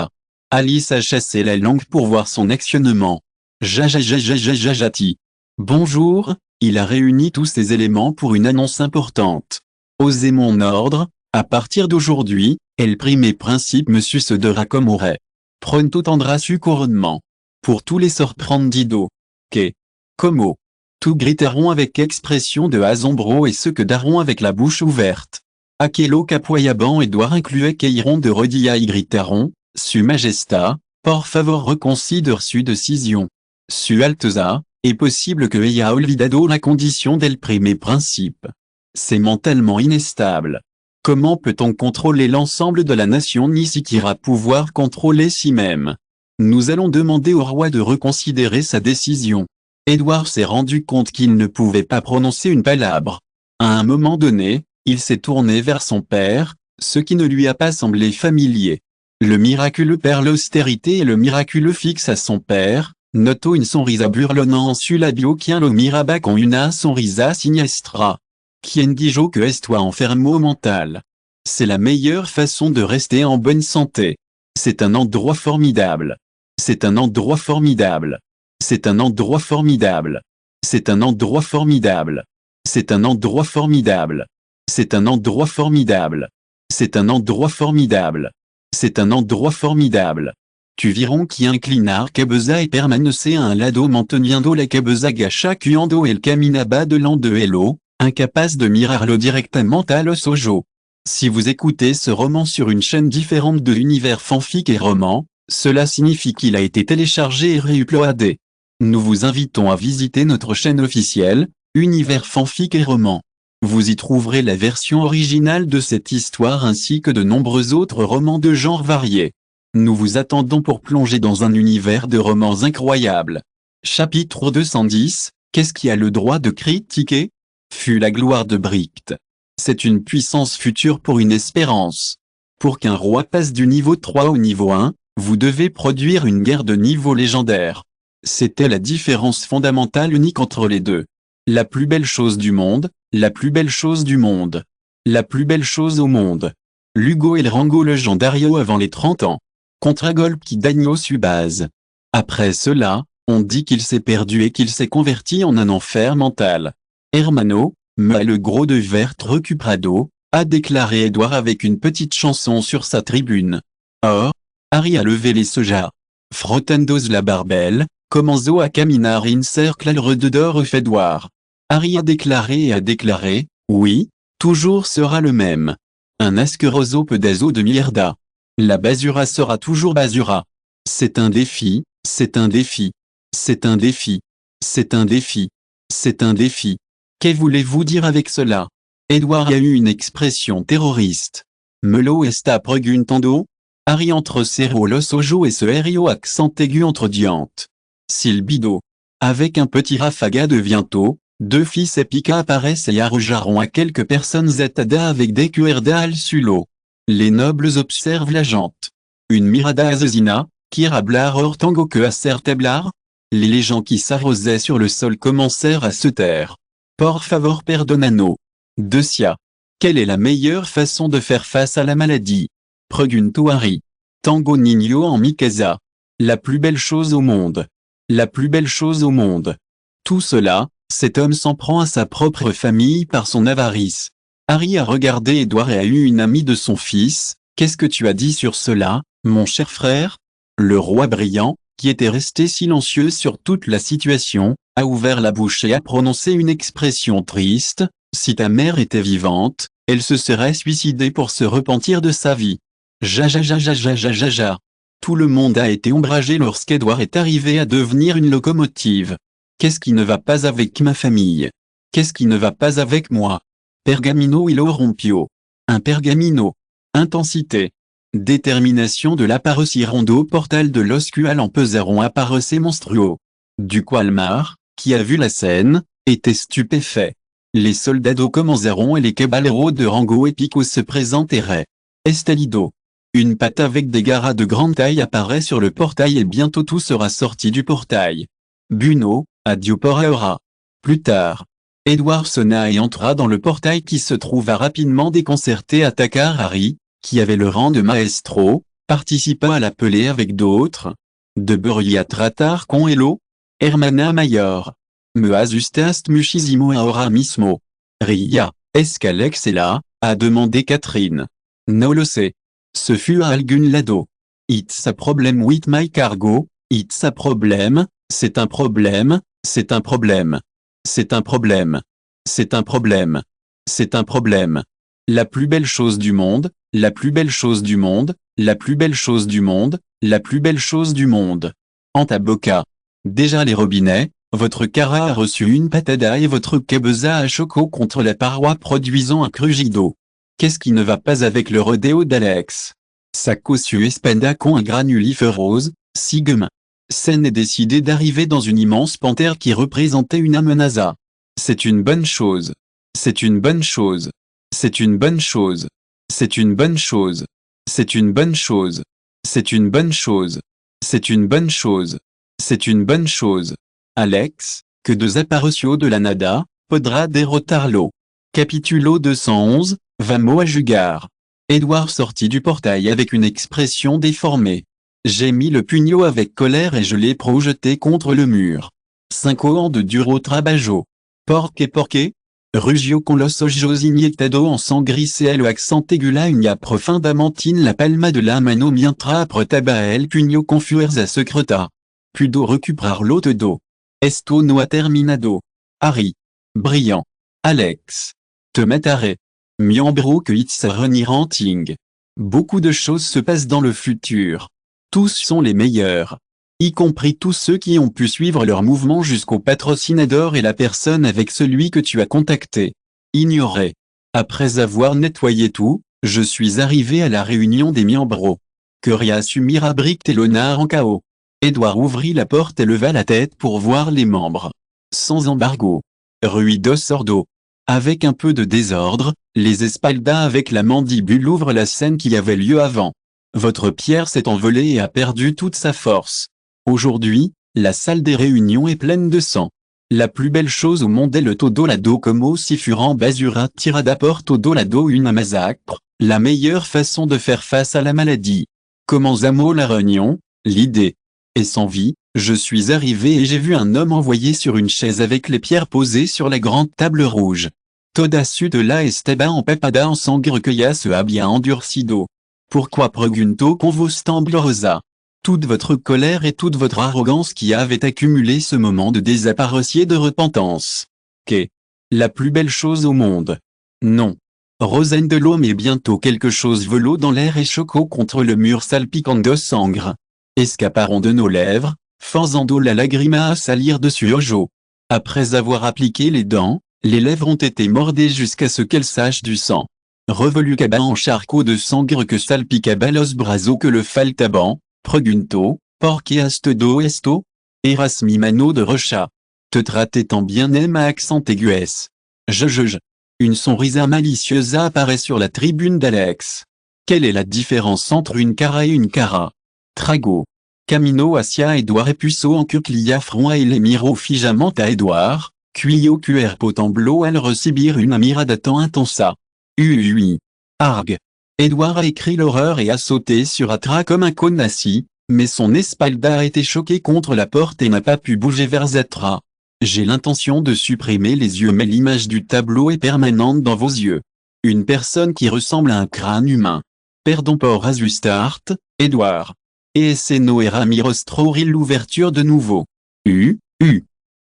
Alice a chassé la langue pour voir son actionnement. Jajajajajajajati. Bonjour, il a réuni tous ces éléments pour une annonce importante. Osez mon ordre, à partir d'aujourd'hui, el primer principe me succédera comme aurait. Pronto tendra su couronnement. Pour tous les sorprendidos. Que. Como. Tout griteront avec expression de asombro et ceux que daront avec la bouche ouverte. Aquelo capoyaban Edouard incluait qu'iront de rodilla y griteront. Su majesta, por favor reconsidère su décision. Su alteza, est possible que haya olvidado la condition del primer principe. C'est mentalement inestable. Comment peut-on contrôler l'ensemble de la nation ni siquiera pouvoir contrôler si-même? Nous allons demander au roi de reconsidérer sa décision. Édouard s'est rendu compte qu'il ne pouvait pas prononcer une palabre. À un moment donné, il s'est tourné vers son père, ce qui ne lui a pas semblé familier. Le miraculeux perd l'austérité et le miraculeux fixe à son père, noto une sonrisa burlonnant su labio quien lo miraba con una sonrisa siniestra. Quien dijo que estoy enfermo mental. C'est la meilleure façon de rester en bonne santé. C'est un endroit formidable. C'est un endroit formidable. C'est un endroit formidable. C'est un endroit formidable. C'est un endroit formidable. C'est un endroit formidable. C'est un endroit formidable. C'est un endroit formidable. Tu viron qui inclinar cabeza et permanece un lado manteniendo la cabeza gacha cuando el caminaba delante de Hello, incapaz de mirarlo directement a los ojos. Si vous écoutez ce roman sur une chaîne différente de l'univers fanfic et roman, cela signifie qu'il a été téléchargé et réuploadé. Nous vous invitons à visiter notre chaîne officielle, Univers fanfic et roman. Vous y trouverez la version originale de cette histoire ainsi que de nombreux autres romans de genres variés. Nous vous attendons pour plonger dans un univers de romans incroyables. Chapitre 210, qu'est-ce qui a le droit de critiquer? Fut la gloire de Bricht. C'est une puissance future pour une espérance. Pour qu'un roi passe du niveau 3 au niveau 1, vous devez produire une guerre de niveau légendaire. C'était la différence fondamentale unique entre les deux. La plus belle chose du monde, la plus belle chose du monde. La plus belle chose au monde. Lugo el Rango legendario avant les 30 ans. Contragolpe Dagno Subase. Après cela, on dit qu'il s'est perdu et qu'il s'est converti en un enfer mental. Hermano, mais le gros de Vert recuperado, a déclaré Edouard avec une petite chanson sur sa tribune. Or, Harry a levé les sojas. Frottendos la barbelle, comenzó a caminar in cercle alrededor Edouard. Harry a déclaré, oui, toujours sera le même. Un asqueroso pedazo de mierda. La basura sera toujours basura. C'est un défi, c'est un défi. C'est un défi. C'est un défi. C'est un défi. Que voulez-vous dire avec cela? Edouard a eu une expression terroriste. Melo está preguntando? Harry entre cerro los ojos et ce hério accent aigu entre diantes. Silbido. Avec un petit rafaga de viento, deux fils épica apparaissent et arrojaront à quelques personnes zetada avec des cuerda al sulo. Les nobles observent la jante. Une mirada asesina, qui hablar ortango que hacer teblar? Les gens qui s'arrosaient sur le sol commencèrent à se taire. Por favor perdonano. Decia. Quelle est la meilleure façon de faire face à la maladie? Pregunto Harry. Tango niño en mi casa. La plus belle chose au monde. La plus belle chose au monde. Tout cela, cet homme s'en prend à sa propre famille par son avarice. Harry a regardé Edouard et a eu une amie de son fils. Qu'est-ce que tu as dit sur cela, mon cher frère? Le roi brillant, qui était resté silencieux sur toute la situation, a ouvert la bouche et a prononcé une expression triste: si ta mère était vivante, elle se serait suicidée pour se repentir de sa vie. Jajajajajajajaja. Tout le monde a été ombragé lorsqu'Edouard est arrivé à devenir une locomotive. Qu'est-ce qui ne va pas avec ma famille? Qu'est-ce qui ne va pas avec moi? Pergamino illo rompio. Un pergamino. Intensité. Détermination de l'appareil rondo portal de l'oscual en pesaron appareil monstruo. Du Qualmar, qui a vu la scène, était stupéfait. Les soldados commenceront et les caballeros de rango épico se présenteraient. Estalido. Une patte avec des garas de grande taille apparaît sur le portail et bientôt tout sera sorti du portail. Buno, adieu por ahora. Plus tard. Edouard sonna et entra dans le portail qui se trouva rapidement déconcerté. Attaqua Harry, qui avait le rang de maestro, participa à l'appelé avec d'autres. De Buria tratar con Elo. Hermana mayor. Me asustas muchísimo ahora mismo. Ria, est-ce qu'Alex est là? A demandé Catherine. No lo sé. Ce fut à algun lado. It's a problem with my cargo, it's a problem, c'est un problème, c'est un problème. C'est un problème. C'est un problème. C'est un problème. La plus belle chose du monde, la plus belle chose du monde, la plus belle chose du monde, la plus belle chose du monde. Antaboca. Déjà les robinets, votre cara a reçu une patada et votre cabeza a choqué contre la paroi produisant un crugido. Qu'est-ce qui ne va pas avec le rodéo d'Alex? Sa cossu espanda con un granuliférose, sigma. Sen est décidé d'arriver dans une immense panthère qui représentait une amenaza. C'est une bonne chose. C'est une bonne chose. C'est une bonne chose. C'est une bonne chose. C'est une bonne chose. C'est une bonne chose. C'est une bonne chose. C'est une bonne chose. Alex, que deux apparitions de la nada, podra derrotarlo. Capitulo 211, Vamo à Jugar. Edouard sortit du portail avec une expression déformée. J'ai mis le pugnot avec colère et je l'ai projeté contre le mur. 5 ans de duro trabajo. Porqué, rugio con los ojos inyectado en sangre el accent aigula unia profundamente la palma de la mano mientras apretaba el puño con fuerza secreta. Pudo recuperar l'autre do. Esto no ha terminado. Harry. Brillant. Alex. Te mataré. Miembro que it's running ranting. Beaucoup de choses se passent dans le futur. Tous sont les meilleurs. Y compris tous ceux qui ont pu suivre leur mouvement jusqu'au patrocinador et la personne avec celui que tu as contacté. Ignoré. Après avoir nettoyé tout, je suis arrivé à la réunion des miembros. Que réassumir à Brick et Léonard en chaos. Edouard ouvrit la porte et leva la tête pour voir les membres. Sans embargo. Ruido sordo. Avec un peu de désordre, les espaldas avec la mandibule ouvrent la scène qui avait lieu avant. Votre pierre s'est envolée et a perdu toute sa force. Aujourd'hui, la salle des réunions est pleine de sang. La plus belle chose au monde est le todolado como si furant basura tirada por todolado une massacre, la meilleure façon de faire face à la maladie. Comment amo la réunion, l'idée. Et sans vie, je suis arrivé et j'ai vu un homme envoyé sur une chaise avec les pierres posées sur la grande table rouge. Toda su de la estaba empapada en sangre que ya se había endurcido. Pourquoi pregunto con vos temblorosa? Toute votre colère et toute votre arrogance qui avait accumulé ce moment de désapparition et de repentance. Qu'est la plus belle chose au monde? Non. Rosaine de l'homme et bientôt quelque chose volot dans l'air et choco contre le mur salpiquant de sangre. Escaparon de nos lèvres, faisant la lagrima à salir dessus ojo. Après avoir appliqué les dents, les lèvres ont été mordées jusqu'à ce qu'elles sachent du sang. Revolu caba en charcot de sangre que salpicaba los brazos que le faltaban, pregunto, porque do esto? Erasmi mano de Rocha. Te traitait en bien aime à accent aigus. Je. Une sonrisa malicieuse apparaît sur la tribune d'Alex. Quelle est la différence entre une cara et une cara? Trago. Camino hacia Edouard et puceau en cuclia front et les miro figamment à Edouard, cuio cuerpo temblo al recibir une mirada tan intensa. Ui. Arg. Edouard a écrit l'horreur et a sauté sur Atra comme un conassi, mais son espalda a été choqué contre la porte et n'a pas pu bouger vers Atra. J'ai l'intention de supprimer les yeux mais l'image du tableau est permanente dans vos yeux. Une personne qui ressemble à un crâne humain. Perdons por Azustart, Edouard. Et Esseno et Ramirostro l'ouverture de nouveau.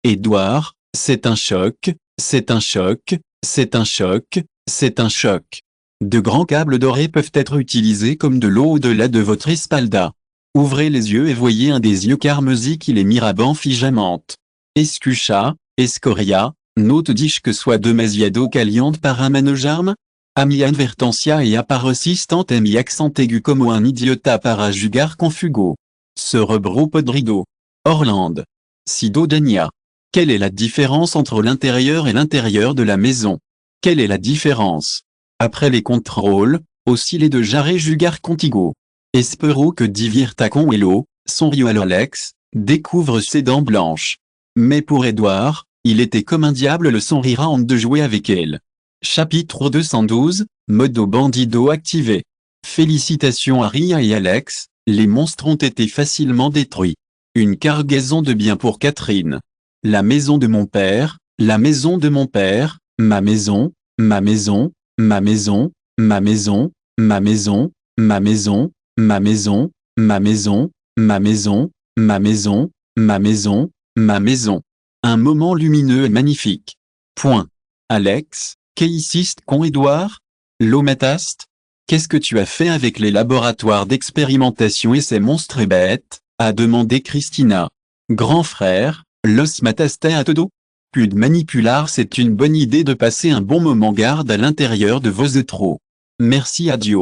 Édouard, c'est un choc, c'est un choc, c'est un choc, c'est un choc. De grands câbles dorés peuvent être utilisés comme de l'eau au-delà de votre espalda. Ouvrez les yeux et voyez un des yeux carmesis qui les miraban fijamente. Escucha, escoria, note diche que soit demasiado caliente para manojarme? A mi advertencia et aparecistante et mi accent aigu como un idiota para jugar confugo. Cerebro podrido. Orlande. Sidodania. Quelle est la différence entre l'intérieur et l'intérieur de la maison? Quelle est la différence? Après les contrôles, aussi les de jarre jugar contigo. Espero que divierta con Hello, son rio à Alex, découvre ses dents blanches. Mais pour Edouard, il était comme un diable le son rira de jouer avec elle. Chapitre 212, Modo Bandido activé. Félicitations à Ria et Alex, les monstres ont été facilement détruits. Une cargaison de biens pour Catherine. La maison de mon père, la maison de mon père, ma maison, ma maison, ma maison, ma maison, ma maison, ma maison, ma maison, ma maison, ma maison, ma maison, ma maison, ma maison. Un moment lumineux et magnifique. Point. Alex, qu'hiciste con Édouard? L'omataste? Qu'est-ce que tu as fait avec les laboratoires d'expérimentation et ces monstres et bêtes? A demandé Christina. Grand frère, los mataste a todo? Plus de manipular, c'est une bonne idée de passer un bon moment garde à l'intérieur de vos étros. Merci à Dieu.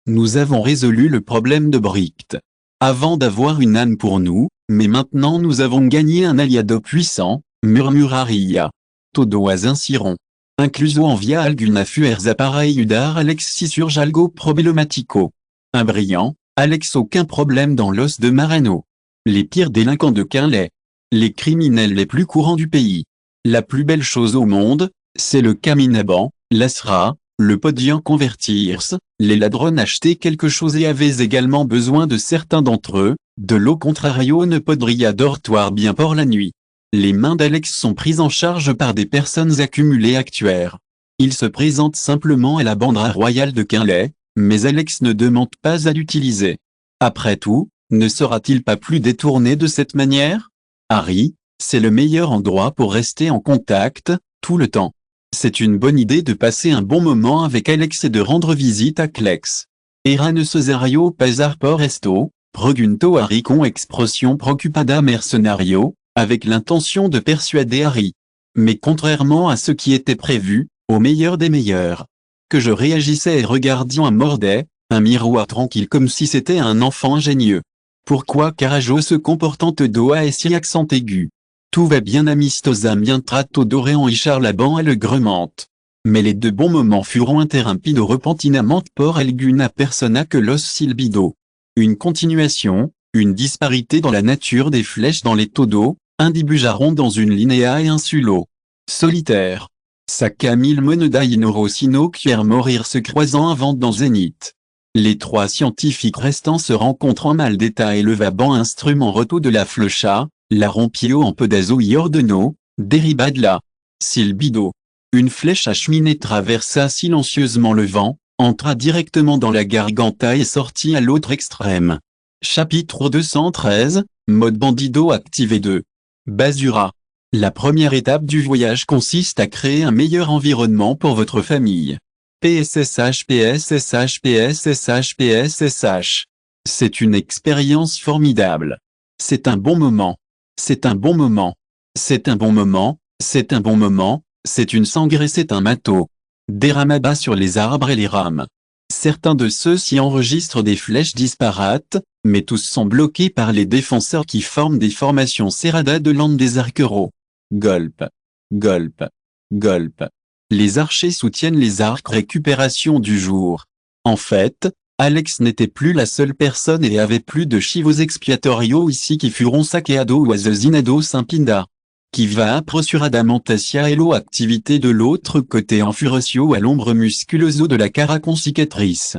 Nous avons résolu le problème de Bricht. Avant d'avoir une âne pour nous, mais maintenant nous avons gagné un aliado puissant, murmura Ria. Todo as inciron. Incluso en via alguna fuers appareil udar Alexis surge algo problematico. Un brillant, Alex aucun problème dans l'os de Marano. Les pires délinquants de Quinlay. Les criminels les plus courants du pays. La plus belle chose au monde, c'est le caminaban, l'asra, le podium convertirs, les ladrones achetaient quelque chose et avaient également besoin de certains d'entre eux, de l'eau contrario ne podria dortoir bien pour la nuit. Les mains d'Alex sont prises en charge par des personnes accumulées actuaires. Il se présente simplement à la banderole royale de Quinlay, mais Alex ne demande pas à l'utiliser. Après tout, ne sera-t-il pas plus détourné de cette manière? Harry, c'est le meilleur endroit pour rester en contact, tout le temps. C'est une bonne idée de passer un bon moment avec Alex et de rendre visite à Clex. Era necesario pasar por esto, preguntó Harry con expression preocupada mercenario, avec l'intention de persuader Harry. Mais contrairement à ce qui était prévu, au meilleur des meilleurs. Que je réagissais et regardions un mordet, un miroir tranquille comme si c'était un enfant ingénieux. Pourquoi Carajo se comportant doa et si accent aigu? Tout va bien amistosa mientras todo en y charlaban et le gremente. Mais les deux bons moments furent interrompidos repentinamente por alguna persona que los silbido. Une continuation, une disparité dans la nature des flèches dans les todos, un dibujaron dans une linéa et un sulo. Solitaire. Sa Camille Moneda Inoro sino quier mourir se croisant avant dans Zénith. Les trois scientifiques restants se rencontrent en mal d'état et le vaban instrument roto de la flecha, la rompio en pedazo y ordeno, deriba de la silbido. Une flèche acheminée traversa silencieusement le vent, entra directement dans la garganta et sortit à l'autre extrême. Chapitre 213, Mode Bandido activé 2. Basura. La première étape du voyage consiste à créer un meilleur environnement pour votre famille. PSSH PSSH PSSH PSSH. C'est une expérience formidable. C'est un bon moment. C'est un bon moment. C'est un bon moment. C'est un bon moment. C'est une sangrée, c'est un mato. Des ramabas sur les arbres et les rames. Certains de ceux-ci enregistrent des flèches disparates, mais tous sont bloqués par les défenseurs qui forment des formations serrada de l'ande des arqueros. Golpe. Golpe. Golpe. Les archers soutiennent les arcs récupération du jour. En fait, Alex n'était plus la seule personne et avait plus de chivos expiatorio ici qui furent saqueado ou asesinado Saint-Pinda. Qui va apressuradamentacia et l'eau activité de l'autre côté en furioso à l'ombre musculoso de la caracon cicatrice.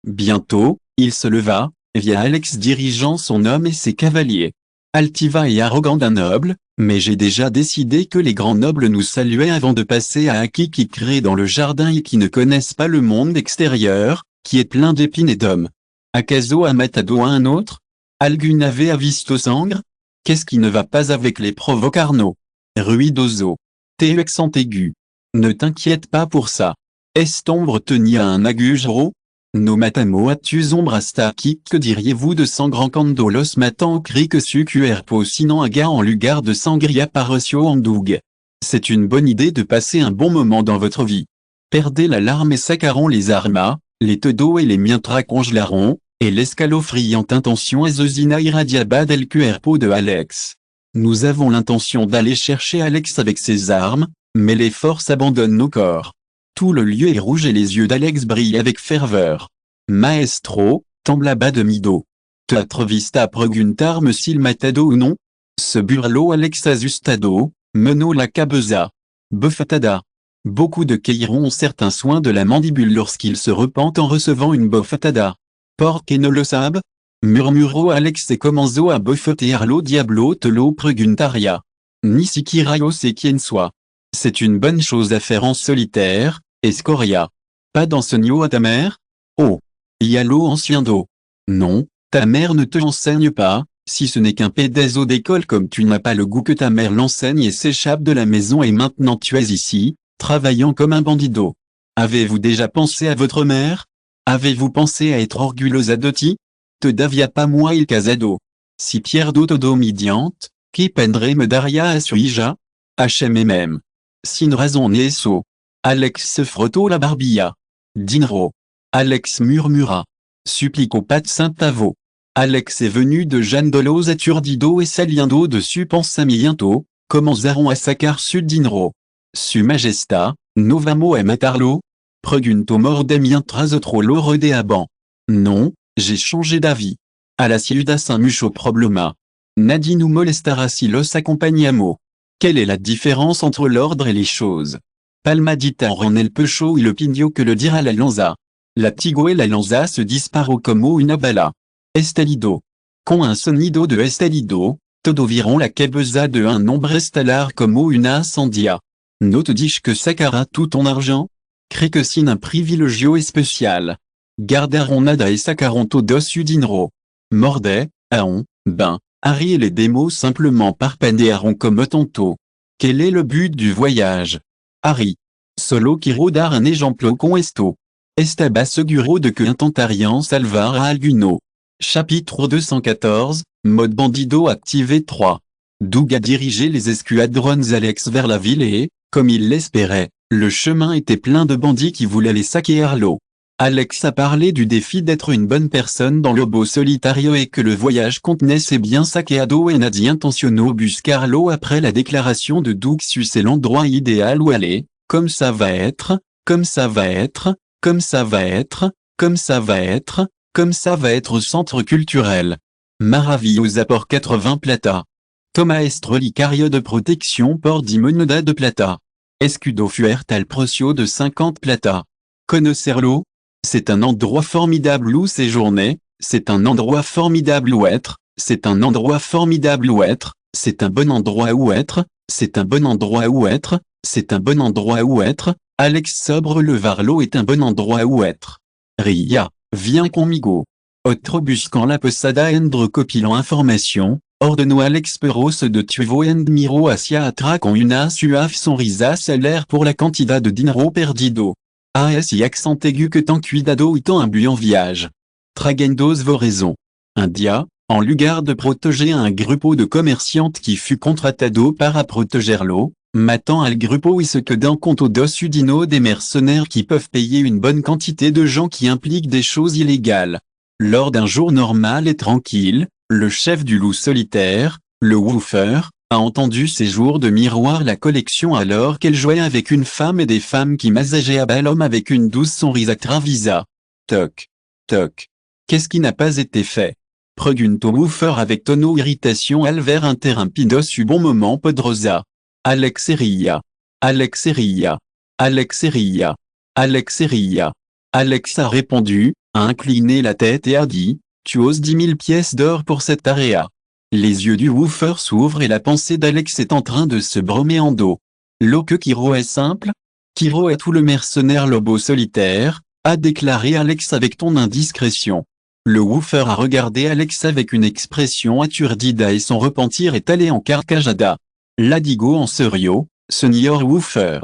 Bientôt, il se leva, via Alex dirigeant son homme et ses cavaliers. Altiva et arrogant d'un noble, mais j'ai déjà décidé que les grands nobles nous saluaient avant de passer à Aki qui crée dans le jardin et qui ne connaissent pas le monde extérieur, qui est plein d'épines et d'hommes. Acaso a matado à un autre? Algunave a visto sangre? Qu'est-ce qui ne va pas avec les provocarno? Ruidoso. Tex aigu. Ne t'inquiète pas pour ça. Est ombre tenia un agujero? No matamo atus ombrasta qui que diriez-vous de sangre cando los matan cri que su cuerpo sinon aga en lugar de sangria parecio andug. C'est une bonne idée de passer un bon moment dans votre vie. Perdez l'alarme et sacarons les armas, les tedos et les mientras congelaront, et l'escalofriante intention Azozina irradiaba del cuerpo de Alex. Nous avons l'intention d'aller chercher Alex avec ses armes, mais les forces abandonnent nos corps. Tout le lieu est rouge et les yeux d'Alex brillent avec ferveur. Maestro, temblaba de Mido. Te atrevista preguntarme s'il matado ou non? Ce burlo Alex asustado, meno la cabeza. Bofetada. Beaucoup de Keiron ont certain soin de la mandibule lorsqu'ils se repentent en recevant une bofetada. Porc et ne le savent? Murmuró Alex et commenzo a bofetear lo diablo te lo preguntaria. Ni siquiera yo sé quién soit. C'est une bonne chose à faire en solitaire, Escoria. Pas d'enseigno à ta mère? Oh. Yalo ancien do. Non, ta mère ne te enseigne pas, si ce n'est qu'un pédazo d'école comme tu n'as pas le goût que ta mère l'enseigne et s'échappe de la maison et maintenant tu es ici, travaillant comme un bandido. Avez-vous déjà pensé à votre mère? Avez-vous pensé à être orgullosa de ti? Te davia pas moi il casado. Si Pierre todo midiante, qui pendre me daria a suija? HMM. Sin raison neso. Alex se frotto la barbilla. Dinro. Alex murmura. Supplico pat Saint-Avo. Alex est venu de Jeanne Dolos atturdido et saliendo de su pensamiento, commenzaron a sacar su dinro. Su majesta, novamo e matarlo? Pregunto mordem mientras otro lo rodeaban. Non, j'ai changé d'avis. A la ciudad un mucho problema. Nadie nous molestara si los acompañamos. Quelle est la différence entre l'ordre et les choses? Palmadita en el pecho y le pigno que le dira la lanza. La tigo et la lanza se disparo como una bala. Estalido. Con un sonido de estalido, todo viron la cabeza de un nombre estelar como una incendia. No te dis que sacara tout ton argent? Crée que sin un privilegio especial. Gardaron nada et sacaron todos su dinero. Mordait, aon, ben, Harry et les démos simplement parpadearon comme tonto. Quel est le but du voyage? Harry. Solo quiero dar un ejemplo con esto. Estaba seguro de que intentarían salvar a alguno. Chapitre 214, mode bandido activé 3. Doug a dirigé les escadrons Alex vers la ville et, comme il l'espérait, le chemin était plein de bandits qui voulaient les saquearlo. Alex a parlé du défi d'être une bonne personne dans Lobo Solitario et que le voyage contenait ses biens saqueados et Nadie intentionó buscarlo après la déclaration de Doug c'est l'endroit idéal où aller, comme ça va être, comme ça va être, comme ça va être, comme ça va être, comme ça va être centre culturel. Maravillosa por 80 plata. Thomas Estrolicario de protection por 10 moneda de plata. Escudo fuerte al precio de 50 plata. Conocerlo? C'est un endroit formidable où séjourner, c'est un endroit formidable où être, c'est un endroit formidable où être, c'est un bon endroit où être, c'est un bon endroit où être, c'est un bon endroit où être, Alex sobre le Varlo est un bon endroit où être. Ria, viens conmigo. Otro buscant la posada and recopilant information, ordeno Alex Peros de tuvo and miro hacia atrás con una suave sonrisa salaire pour la quantidad de dinero perdido. AS y accent aigu que tant cuidado y tant un buant viage. Tragendos vos raisons. Un dia, en lugar de protéger un grupo de commerciantes qui fut contratado para protegerlo, matant al grupo y se quedant compte au-dessus dino des mercenaires qui peuvent payer une bonne quantité de gens qui impliquent des choses illégales. Lors d'un jour normal et tranquille, le chef du loup solitaire, le woofer, a entendu ces jours de miroir la collection alors qu'elle jouait avec une femme et des femmes qui massageaient à bas l'homme avec une douce sonrisa travisa. Toc. Toc. Qu'est-ce qui n'a pas été fait? Pregunto woofer avec tonneau irritation Alver interrumpido su bon moment Podrosa. Alex Ria. Alex Ria. Alex Ria. Alex Ria. Alex a répondu, a incliné la tête et a dit, tu oses 10 000 pièces d'or pour cette area. Les yeux du woofer s'ouvrent et la pensée d'Alex est en train de se bromer en dos. Lo que Kiro est simple? Kiro est tout le mercenaire Lobo solitaire, a déclaré Alex avec ton indiscrétion. Le woofer a regardé Alex avec une expression aturdida et son repentir est allé en carcajada. Ladigo en serio, Senior Woofer.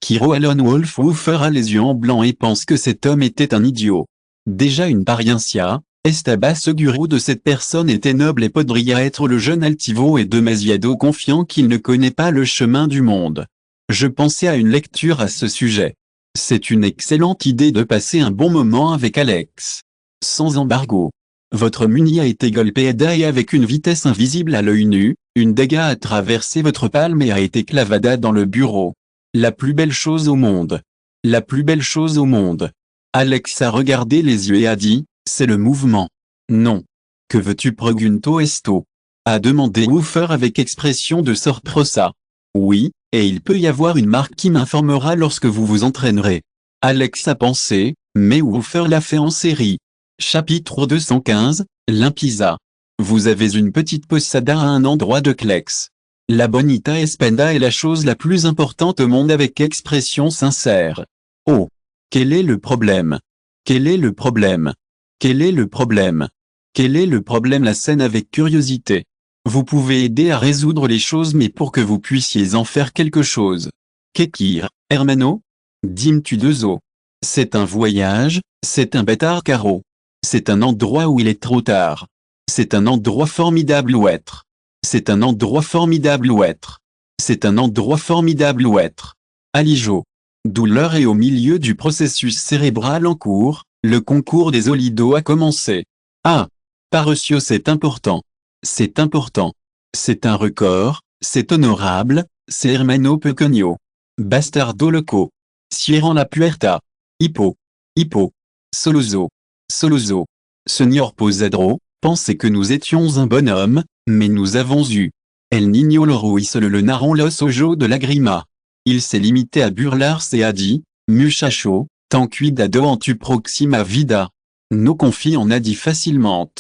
Kiro Alon Wolf Woofer a les yeux en blanc et pense que cet homme était un idiot. Déjà une parientia, Estaba Seguro de cette personne était noble et podría être le jeune altivo et demasiado confiant qu'il ne connaît pas le chemin du monde. Je pensais à une lecture à ce sujet. C'est une excellente idée de passer un bon moment avec Alex. Sans embargo. Votre muni a été golpeada et avec une vitesse invisible à l'œil nu, une daga a traversé votre palme et a été clavada dans le bureau. La plus belle chose au monde. La plus belle chose au monde. Alex a regardé les yeux et a dit, c'est le mouvement. Non. Que veux-tu pregunto esto? A demandé Woofer avec expression de sorpresa. Oui, et il peut y avoir une marque qui m'informera lorsque vous vous entraînerez. Alex a pensé, mais Woofer l'a fait en série. Chapitre 215, Limpisa. Vous avez une petite posada à un endroit de Clex. La bonita espenda est la chose la plus importante au monde avec expression sincère. Oh! Quel est le problème? Quel est le problème? Quel est le problème? Quel est le problème? La scène avec curiosité. Vous pouvez aider à résoudre les choses mais pour que vous puissiez en faire quelque chose. Kekir, hermano? Dim-tu deux os. C'est un voyage, c'est un bâtard carreau. C'est un endroit où il est trop tard. C'est un endroit formidable où être. C'est un endroit formidable où être. C'est un endroit formidable où être. Alijo. Douleur et au milieu du processus cérébral en cours, le concours des olidos a commencé. Ah! Parecio, c'est important. C'est important. C'est un record, c'est honorable, c'est hermano pequeño. Bastardo loco. Cierran la puerta. Hippo. Hippo. Solozo. Solozo. Señor Posadro, pensez que nous étions un bonhomme, mais nous avons eu. El Niño Loro y solo le narron los ojos de lagrima. Il s'est limité à burlarse et a dit, muchacho, tan cuidado en tu proxima vida. No confie en a dit facilement.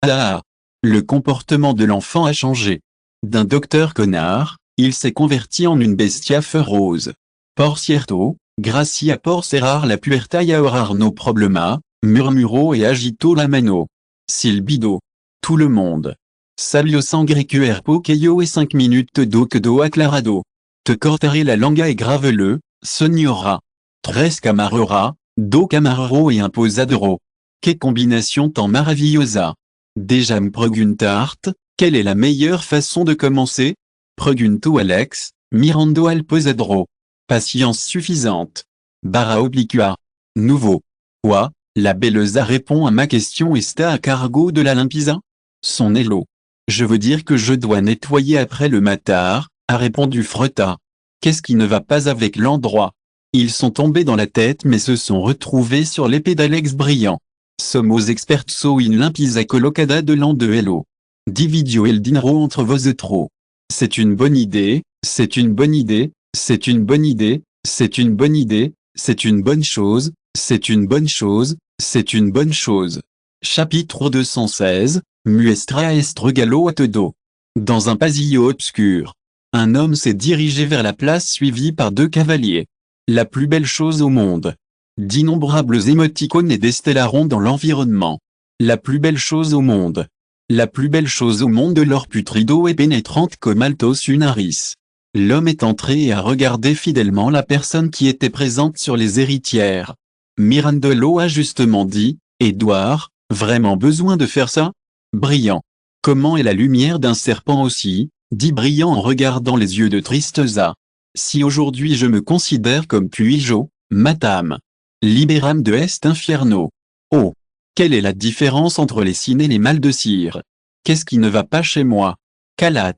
Ah! Le comportement de l'enfant a changé. D'un docteur connard, il s'est converti en une bestia feroz. Por cierto, gracia por cerrar la puerta y ahorrar no problema, murmuró et agitó la mano. Silbido. Tout le monde. Salio sangre cuerpo quello et 5 minutes do quedo aclarado. Te cortaré la langa et grave-le, señora. Tres camarora, do camarero et un posadero. Que combination tan maravillosa. Déjà me preguntart, quelle est la meilleure façon de commencer? Pregunto Alex, mirando al posadero. Patience suffisante. Barra obliqua. Nouveau. Quoi? La beleza répond à ma question está a cargo de la limpisa? Son hello. Je veux dire que je dois nettoyer après le matar, a répondu Fretta. Qu'est-ce qui ne va pas avec l'endroit? Ils sont tombés dans la tête mais se sont retrouvés sur l'épée d'Alex brillant. Somos expertso in limpisa colocada de l'an de hello. Dividio el dinero entre vosotros. C'est une bonne idée, c'est une bonne idée, c'est une bonne idée, c'est une bonne idée, c'est une bonne chose, c'est une bonne chose, c'est une bonne chose. Chapitre 216, Muestra est regalo a todo. Dans un pasillo obscur. Un homme s'est dirigé vers la place suivi par 2 cavaliers. La plus belle chose au monde. D'innombrables émoticônes et destellarons dans l'environnement. La plus belle chose au monde. La plus belle chose au monde de l'or putrido et pénétrante comme Altos Unaris. L'homme est entré et a regardé fidèlement la personne qui était présente sur les héritières. Mirandolo a justement dit, Édouard, vraiment besoin de faire ça? Brillant. Comment est la lumière d'un serpent aussi, dit Brillant en regardant les yeux de Tristeza. Si aujourd'hui je me considère comme puis-je, Matam. Liberam de est infierno. Oh! Quelle est la différence entre les cines et les mal de cire? Qu'est-ce qui ne va pas chez moi? Calat.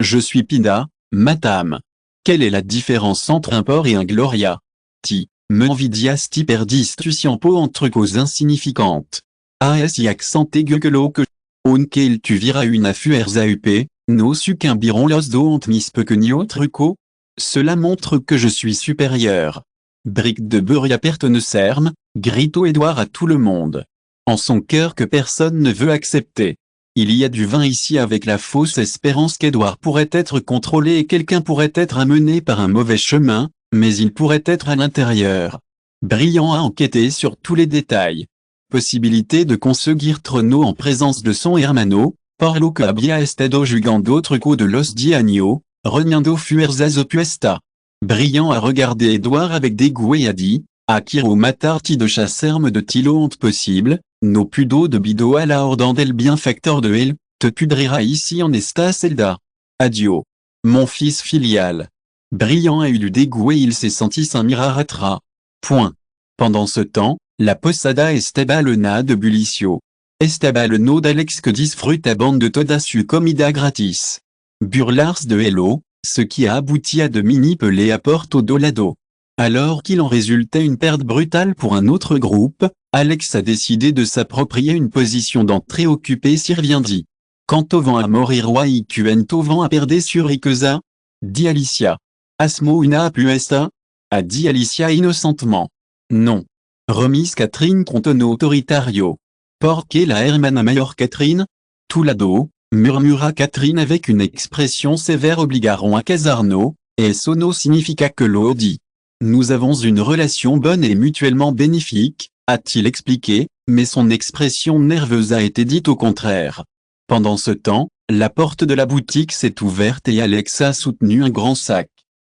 Je suis Pida, Matam. Quelle est la différence entre un porc et un gloria? Ti, me envidias ti perdis tu siampo entre causes insignificantes. As y accent aigu que l'eau que onquel tu viras une affaires AUP, no succumbiron los do ont mis pequeño truco? Cela montre que je suis supérieur. Brique de beurre à perte ne serme, grito Édouard à tout le monde. En son cœur que personne ne veut accepter. Il y a du vin ici avec la fausse espérance qu'Édouard pourrait être contrôlé et quelqu'un pourrait être amené par un mauvais chemin, mais il pourrait être à l'intérieur. Brillant a enquêté sur tous les détails. possibilité de conseguir trono en présence de son hermano, por lo que había estado jugando truco de los diaños, reniando fuerzas opuesta. Brillant à regarder Édouard avec dégoût et a dit, Akiro matarti de chasserme de tilo honte possible, no pudo de bido a la ordre del bienfacteur de elle, te pudrira ici en esta celda. Adio. Mon fils filial. Brillant a eu du dégoût et il s'est senti sin miraratra. Point. Pendant ce temps, la posada estaba llena de bullicio. Estaba lleno d'Alex que disfruta bande de toda su comida gratis. Burlars de Hello, ce qui a abouti à de mini-pelés à Porto Dolado. Alors qu'il en résultait une perte brutale pour un autre groupe, Alex a décidé de s'approprier une position d'entrée occupée Sirviendi. Quant au vent à morir y cuento vent à perdre sur Iqueza, dit Alicia. Asmo una apuesta, a dit Alicia innocentement. Non. Remise Catherine contono autoritario. Porque la hermana mayor Catherine? Tout lado, murmura Catherine avec une expression sévère obligaron à Casarno, et sono significa que l'o dit. Nous avons une relation bonne et mutuellement bénéfique, a-t-il expliqué, mais son expression nerveuse a été dite au contraire. Pendant ce temps, la porte de la boutique s'est ouverte et Alex a soutenu un grand sac.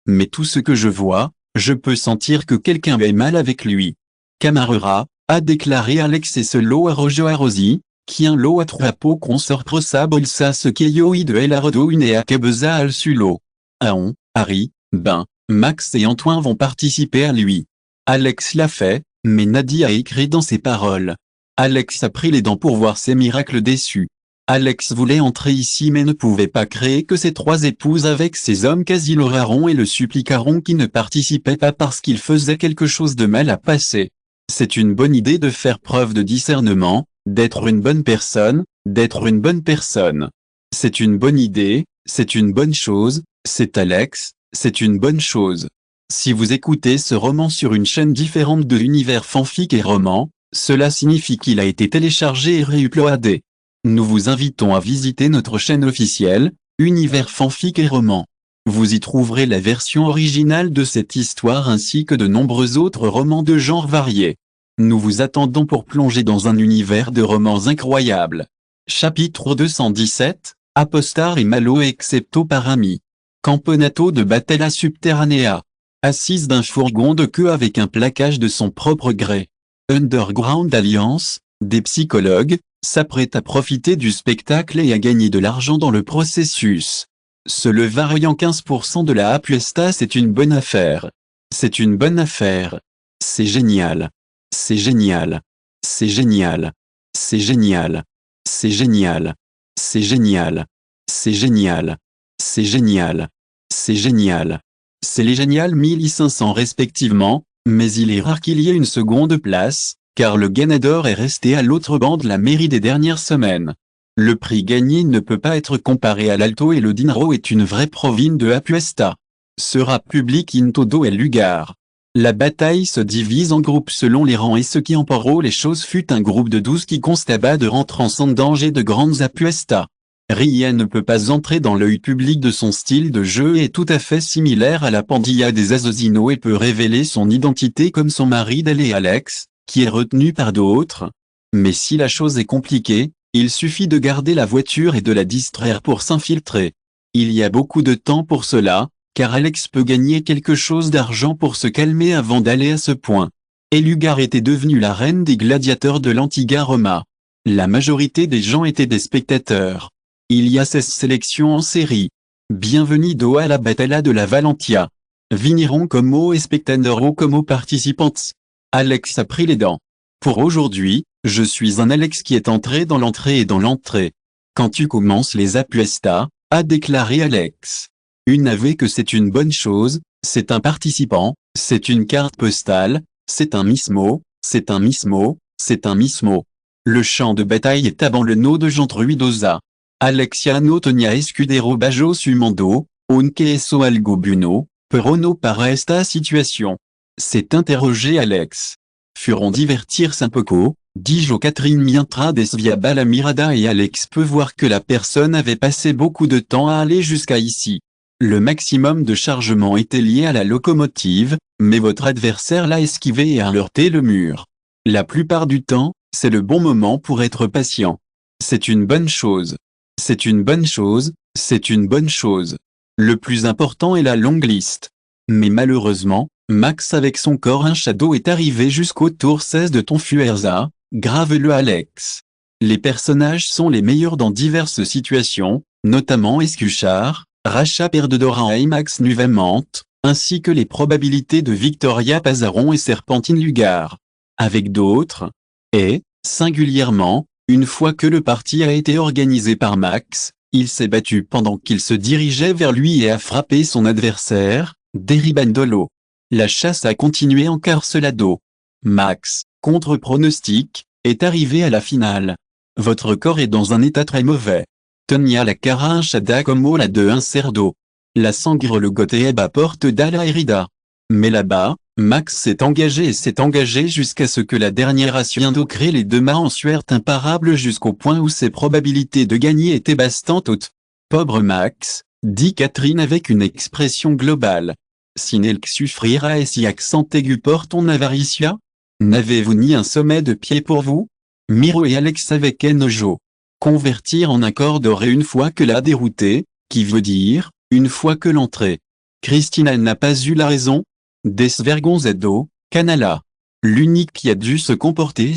Mais tout ce que je vois, je peux sentir que quelqu'un est mal avec lui. Camarera, a déclaré Alex et ce lot a Rojo a Rosie, qui un lot à trois pots qu'on sorpresa bolsa ce qu'ayoi de el ardo une et a cabeza al sulo. Aon, Harry, Ben, Max et Antoine vont participer à lui. Alex l'a fait, mais Nadia a écrit dans ses paroles. Alex a pris les dents pour voir ses miracles déçus. Alex voulait entrer ici mais ne pouvait pas créer que ses trois épouses avec ces hommes quasi l'oraront et le supplicaront qui ne participaient pas parce qu'il faisait quelque chose de mal à passer. C'est une bonne idée de faire preuve de discernement, d'être une bonne personne, d'être une bonne personne. C'est une bonne idée, c'est une bonne chose, c'est Alex, c'est une bonne chose. Si vous écoutez ce roman sur une chaîne différente de l'univers fanfic et roman, cela signifie qu'il a été téléchargé et réuploadé. Nous vous invitons à visiter notre chaîne officielle, Univers fanfic et roman. Vous y trouverez la version originale de cette histoire ainsi que de nombreux autres romans de genres variés. Nous vous attendons pour plonger dans un univers de romans incroyables. Chapitre 217, Apostar et Malo excepto parami. Campeonato de Battella Subterranea. Assise d'un fourgon de queue avec un plaquage de son propre gré. Underground Alliance, des psychologues, s'apprêtent à profiter du spectacle et à gagner de l'argent dans le processus. Se le variant 15% de la apuesta c'est une bonne affaire. C'est une bonne affaire. C'est génial. C'est génial. C'est génial. C'est génial. C'est génial. C'est génial. C'est génial. C'est génial. C'est génial. C'est les géniales 1500 respectivement, mais il est rare qu'il y ait une seconde place, car le ganador est resté à l'autre banc de la mairie des dernières semaines. Le prix gagné ne peut pas être comparé à l'alto et le dinero est une vraie provine de apuesta. Sera public in todo el lugar. La bataille se divise en groupes selon les rangs et ce qui emporrent les choses fut un groupe de 12 qui constaba de rentrant sans danger de grandes apuestas. Rien ne peut pas entrer dans l'œil public de son style de jeu est tout à fait similaire à la pandilla des Assassinos et peut révéler son identité comme son mari Dale et Alex, qui est retenu par d'autres. Mais si la chose est compliquée, il suffit de garder la voiture et de la distraire pour s'infiltrer. Il y a beaucoup de temps pour cela, car Alex peut gagner quelque chose d'argent pour se calmer avant d'aller à ce point. Elugar était devenue la reine des gladiateurs de l'Antiga Roma. La majorité des gens étaient des spectateurs. Il y a 16 sélections en série. Bienvenue à la Battella de la Valentia. Vigneron como espectador como participantes. Alex a pris les dents. Pour aujourd'hui, je suis un Alex qui est entré dans l'entrée et dans l'entrée. Quand tu commences les apuestas, a déclaré Alex. Une ave que c'est une bonne chose, c'est un participant, c'est une carte postale, c'est un mismo, c'est un mismo, c'est un mismo. Le champ de bataille est avant le nom de Jean Ruidosa. Alexiano Tonia Escudero Bajo Sumando, Unque eso algo buno, perono para esta situation. S'est interrogé Alex. Furont divertir un poco, dis-je Catherine mientras desviaba la mirada et Alex peut voir que la personne avait passé beaucoup de temps à aller jusqu'à ici. Le maximum de chargement était lié à la locomotive, mais votre adversaire l'a esquivé et a heurté le mur. La plupart du temps, C'est le bon moment pour être patient. C'est une bonne chose. C'est une bonne chose, c'est une bonne chose. Le plus important est la longue liste. Mais malheureusement, Max avec son corps un shadow est arrivé jusqu'au tour 16 de ton Fuerza, grave-le Alex. Les personnages sont les meilleurs dans diverses situations, notamment Escuchard, Racha Père de Dora et Max Nuvement, ainsi que les probabilités de Victoria Pazaron et Serpentine Lugar. Avec d'autres, et, singulièrement, une fois que le parti a été organisé par Max, il s'est battu pendant qu'il se dirigeait vers lui et a frappé son adversaire, Deribandolo. La chasse a continué en Carcelado. Max, contre pronostic, est arrivé à la finale. Votre corps est dans un état très mauvais. Tonia la cara un chada como la de un cerdo. La sangre le goteeba porte dalla herida. Mais là-bas, Max s'est engagé jusqu'à ce que la dernière Asciendo crée les deux mains en sueur imparable jusqu'au point où ses probabilités de gagner étaient bastant hautes. Pauvre Max, dit Catherine avec une expression globale. Sinelk souffrira et si accent aigu porte ton avaricia? N'avez-vous ni un sommet de pied pour vous? Miro et Alex avec Enojo. Convertir en accord d'or et une fois que la dérouté, qui veut dire, une fois que l'entrée. Christina n'a pas eu la raison? Desvergonzado, canala. L'unique qui a dû se comporter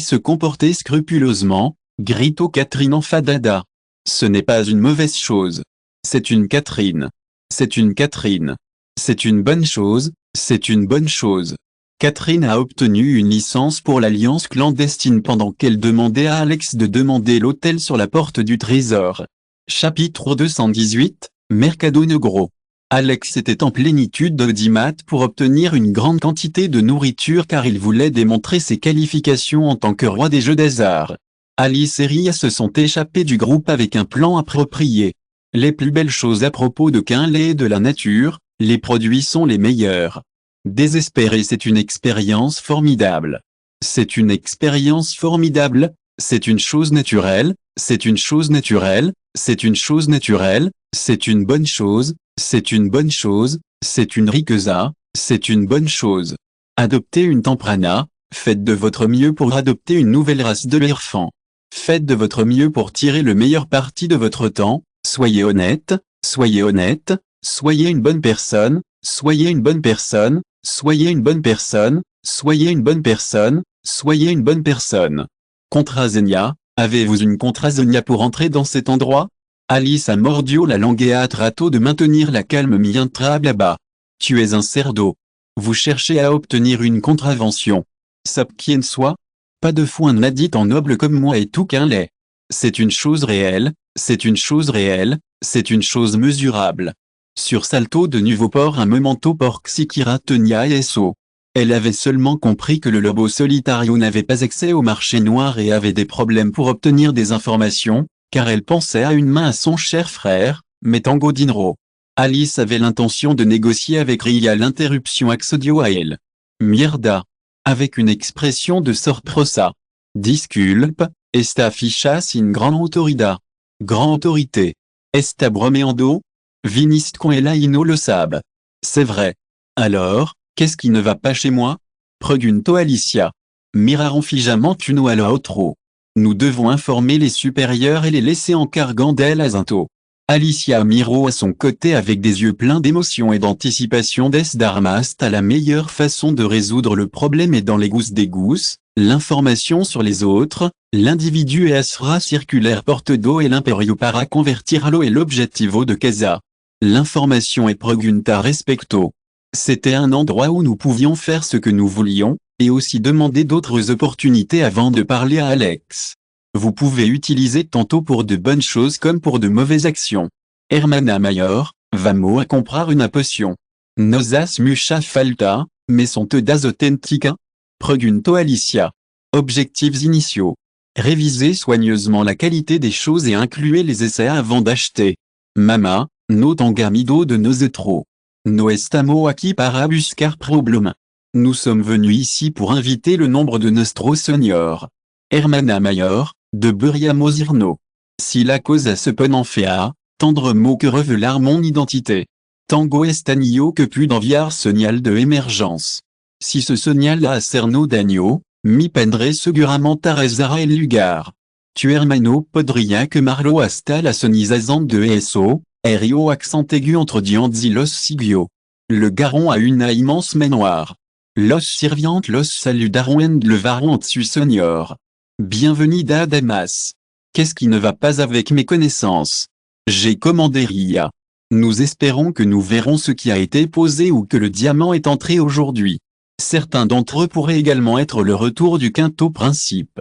scrupuleusement, grito Catherine enfadada. Ce n'est pas une mauvaise chose. C'est une Catherine. C'est une Catherine. C'est une bonne chose, c'est une bonne chose. Catherine a obtenu une licence pour l'alliance clandestine pendant qu'elle demandait à Alex de demander l'hôtel sur la porte du trésor. Chapitre 218, Mercado Negro. Alex était en plénitude d'audimat pour obtenir une grande quantité de nourriture car il voulait démontrer ses qualifications en tant que roi des jeux d'hasard. Alice et Ria se sont échappés du groupe avec un plan approprié. Les plus belles choses à propos de Quinlay et de la nature, les produits sont les meilleurs. Désespérer c'est une expérience formidable. C'est une expérience formidable, c'est une chose naturelle, c'est une chose naturelle, c'est une chose naturelle, c'est une bonne chose, c'est une bonne chose, c'est une riqueza, c'est une bonne chose. Adoptez une temprana, faites de votre mieux pour adopter une nouvelle race de l'enfant. Faites de votre mieux pour tirer le meilleur parti de votre temps, soyez honnête, soyez honnête, soyez une bonne personne, soyez une bonne personne, soyez une bonne personne, soyez une bonne personne, soyez une bonne personne. Contrasenia, avez-vous une contrasenia pour entrer dans cet endroit? Alice a mordio la langue et a trato de maintenir la calme mientra blabla. Tu es un cerdo. Vous cherchez à obtenir une contravention. Sapquien soit? Pas de foin n'a dit en noble comme moi et tout qu'un lait. C'est une chose réelle, c'est une chose réelle, c'est une chose mesurable. Sur Salto de Nouveau-Port un memento porxikira tenia eso. Elle avait seulement compris que le lobo solitario n'avait pas accès au marché noir et avait des problèmes pour obtenir des informations, car elle pensait à une main à son cher frère, mais Tango Dinro. Alice avait l'intention de négocier avec Ria l'interruption axodio à elle. Mierda. Avec une expression de sorprosa. Disculpe, esta ficha sin gran autoridad. Grand autorité. Esta bromeando? Viniste con el aino lo sab. C'est vrai. Alors, qu'est-ce qui ne va pas chez moi? Pregunto Alicia. Miraron fijament uno a la otro. Nous devons informer les supérieurs et les laisser en cargant d'elle à Zinto. Alicia Miro à son côté avec des yeux pleins d'émotion et d'anticipation des d'Armast à la meilleure façon de résoudre le problème est dans les gousses des gousses, l'information sur les autres, l'individu et asra circulaire porte d'eau et l'imperio para convertir l'eau et l'objectivo de casa. L'information est pregunta respecto. C'était un endroit où nous pouvions faire ce que nous voulions, et aussi demander d'autres opportunités avant de parler à Alex. Vous pouvez utiliser tantôt pour de bonnes choses comme pour de mauvaises actions. Hermana Mayor, vamos a comprar una potion. Nosas mucha falta, mais sont todas auténticas? Pregunto Alicia. Objectifs initiaux. Révisez soigneusement la qualité des choses et incluez les essais avant d'acheter. Mama, no tangamido de nosotros. No estamos aquí para buscar problema. Nous sommes venus ici pour inviter le nombre de nostro señor. Hermana Mayor, de Buriamos Irno. Si la cause a se fea, tendre mot que revelar mon identité. Tango estanillo que plus d'enviar segnal de émergence. Si ce segnal a cerno d'agneau, Mi pendre seguramente resara el lugar. Tu hermano podría quemarlo hasta la sonizazante de eso, rio accent aigu entre dianzi los sigio. Le garon a une immense manoir. Los sirvientes los saludaron and le varont su senior. Bienvenida damas. Qu'est-ce qui ne va pas avec mes connaissances? J'ai commandé Ria. Nous espérons que nous verrons ce qui a été posé ou que le diamant est entré aujourd'hui. Certains d'entre eux pourraient également être le retour du quinto principe.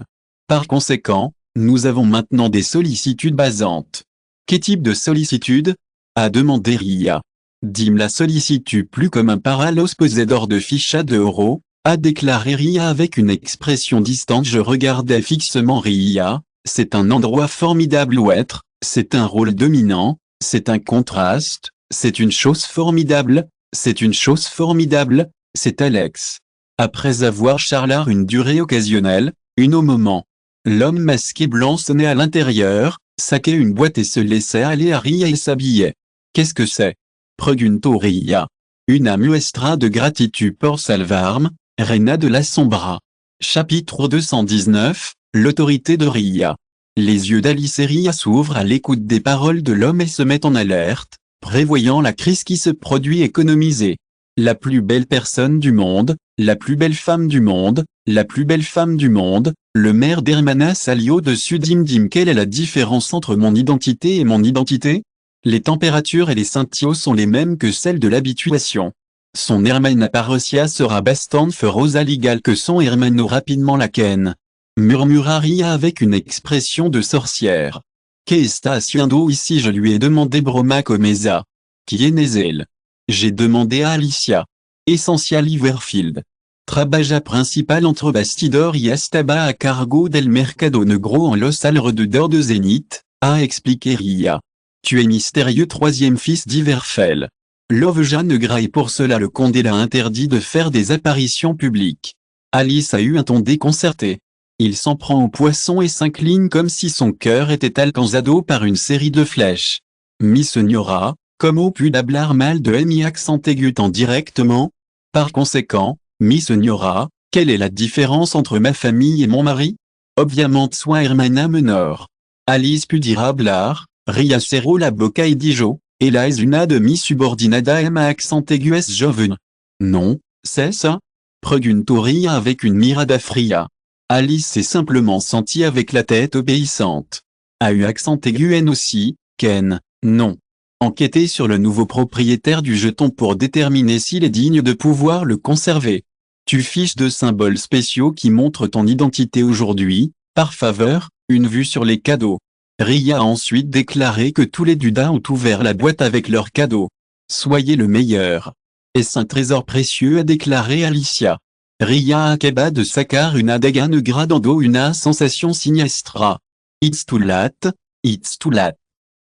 Par conséquent, nous avons maintenant des sollicitudes basantes. Quel type de sollicitude? A demandé Ria. Dim la sollicitue plus comme un paralos posédor de ficha de oro, a déclaré Ria avec une expression distante. Je regardais fixement Ria. C'est un endroit formidable où être, c'est un rôle dominant, c'est un contraste, c'est une chose formidable, c'est une chose formidable, c'est Alex. Après avoir charlé une durée occasionnelle, une au moment. L'homme masqué blanc sonnait à l'intérieur, saquait une boîte et se laissait aller à Ria et s'habillait. Qu'est-ce que c'est? Pregunto Ria. Una muestra de gratitude por salvarme, reina de la sombra. Chapitre 219, l'autorité de Ria. Les yeux d'Alice et Ria s'ouvrent à l'écoute des paroles de l'homme et se mettent en alerte, prévoyant la crise qui se produit. Économiser. La plus belle personne du monde, la plus belle femme du monde, la plus belle femme du monde, le maire d'Hermana s'allie au-dessus d'Imdim. Quelle est la différence entre mon identité et mon identité? Les températures et les scintillos sont les mêmes que celles de l'habituation. Son hermana parecía sera bastante feroz al igual que son hermano rapidement la ken. Murmura Ria avec une expression de sorcière. Que está haciendo ici? Je lui ai demandé broma comesa. Quién es él? J'ai demandé à Alicia. Essential Iverfield. Trabaja principal entre bastidor y estaba a cargo del mercado negro en los alrededores de Zénith, a expliqué Ria. Tu es mystérieux troisième fils d'Iverfell. Lovja Negra et pour cela le condé l'a interdit de faire des apparitions publiques. Alice a eu un ton déconcerté. Il s'en prend au poisson et s'incline comme si son cœur était alcanzado par une série de flèches. Mi señora, como pude hablar mal de mi accent aigu tant directement? Par conséquent, mi señora, quelle est la différence entre ma famille et mon mari? Obviamente sua hermana menor. Alice put dire hablar, Ria cerró la boca y dijo, ella es una de mi subordinada et ma accent aigu es joven. Non, c'est ça? Preguntó Ria avec une mirada fria. Alice s'est simplement sentie avec la tête obéissante. A eu accent aigu N aussi, Ken, non. Enquêter sur le nouveau propriétaire du jeton pour déterminer s'il est digne de pouvoir le conserver. Tu fiches de symboles spéciaux qui montrent ton identité aujourd'hui, par faveur, une vue sur les cadeaux. Ria a ensuite déclaré que tous les Dudas ont ouvert la boîte avec leurs cadeaux. Soyez le meilleur. Est-ce un trésor précieux? A déclaré Alicia. Ria acaba de sacar una daga negra dando una sensation siniestra. It's too late, it's too late,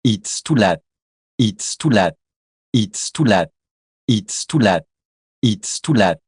it's too late, it's too late, it's too late, it's too late, it's too late.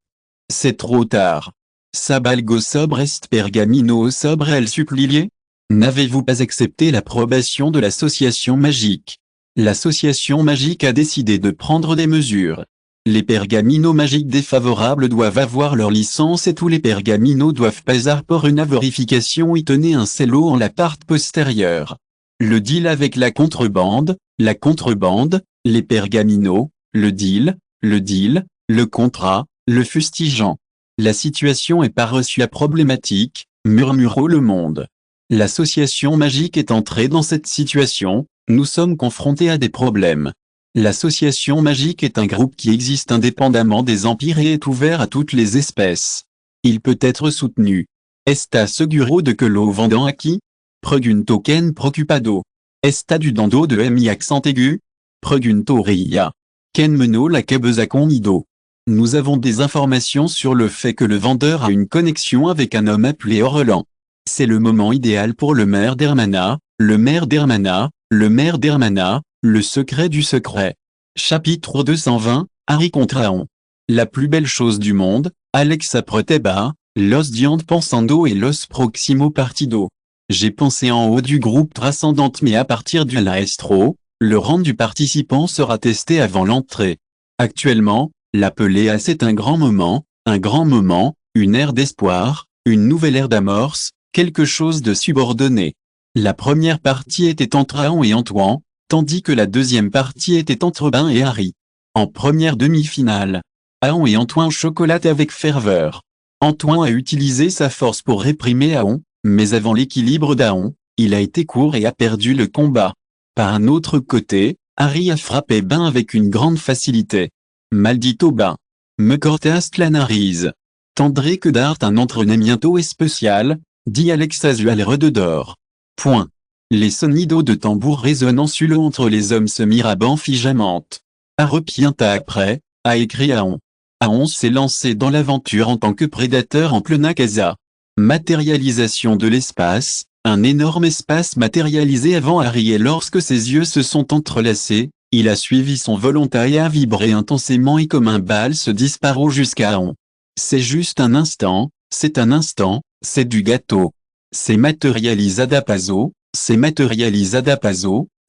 C'est trop tard. Sabalgo sobre est pergamino sobre el supplié? N'avez-vous pas accepté l'approbation de l'association magique? L'association magique a décidé de prendre des mesures. Les pergaminos magiques défavorables doivent avoir leur licence et tous les pergaminos doivent passer pour une vérification y tenez un cello en la part postérieure. Le deal avec la contrebande, les pergaminos, le deal, le contrat, le fustigeant. La situation est pas reçue à problématique, murmura le monde. L'association magique est entrée dans cette situation, nous sommes confrontés à des problèmes. L'association magique est un groupe qui existe indépendamment des empires et est ouvert à toutes les espèces. Il peut être soutenu. Está seguro de que lo vendant à qui? Pregunto Ken preocupado. Está dudando de mi accent aigu? Pregunto Ria. Ken menó la cabeza conmigo. Nous avons des informations sur le fait que le vendeur a une connexion avec un homme appelé Orlan. C'est le moment idéal pour le maire d'Hermana, le secret du secret. Chapitre 220, Harry Contraon. La plus belle chose du monde, Alexa Proteba, Los Diant Pensando et Los Proximo Partido. J'ai pensé en haut du groupe Transcendante mais à partir du Laestro, le rang du participant sera testé avant l'entrée. Actuellement, l'appeler à c'est un grand moment, une ère d'espoir, Une nouvelle ère d'amorce, quelque chose de subordonné. La première partie était entre Aon et Antoine, tandis que la deuxième partie était entre Ben et Harry. En première demi-finale, Aon et Antoine chocolatent avec ferveur. Antoine a utilisé sa force pour réprimer Aon, mais avant l'équilibre d'Aon, il a été court et a perdu le combat. Par un autre côté, Harry a frappé Ben avec une grande facilité. Maldito Ben. Me cortaste la nariz. Tendré que d'art un entraînement spécial, dit Alex Azual rededor. Point. Les sonidos de tambour résonnant sur le entre les hommes se mirent à banfigeamante. A repienta après, a écrit Aon. Aon s'est lancé dans l'aventure en tant que prédateur en pleine casa. Matérialisation de l'espace, un énorme espace matérialisé avant Harry et lorsque ses yeux se sont entrelacés, il a suivi son volontariat vibrer intensément et comme un bal se disparut jusqu'à Aon. C'est juste un instant, c'est du gâteau. C'est matérialisada paso,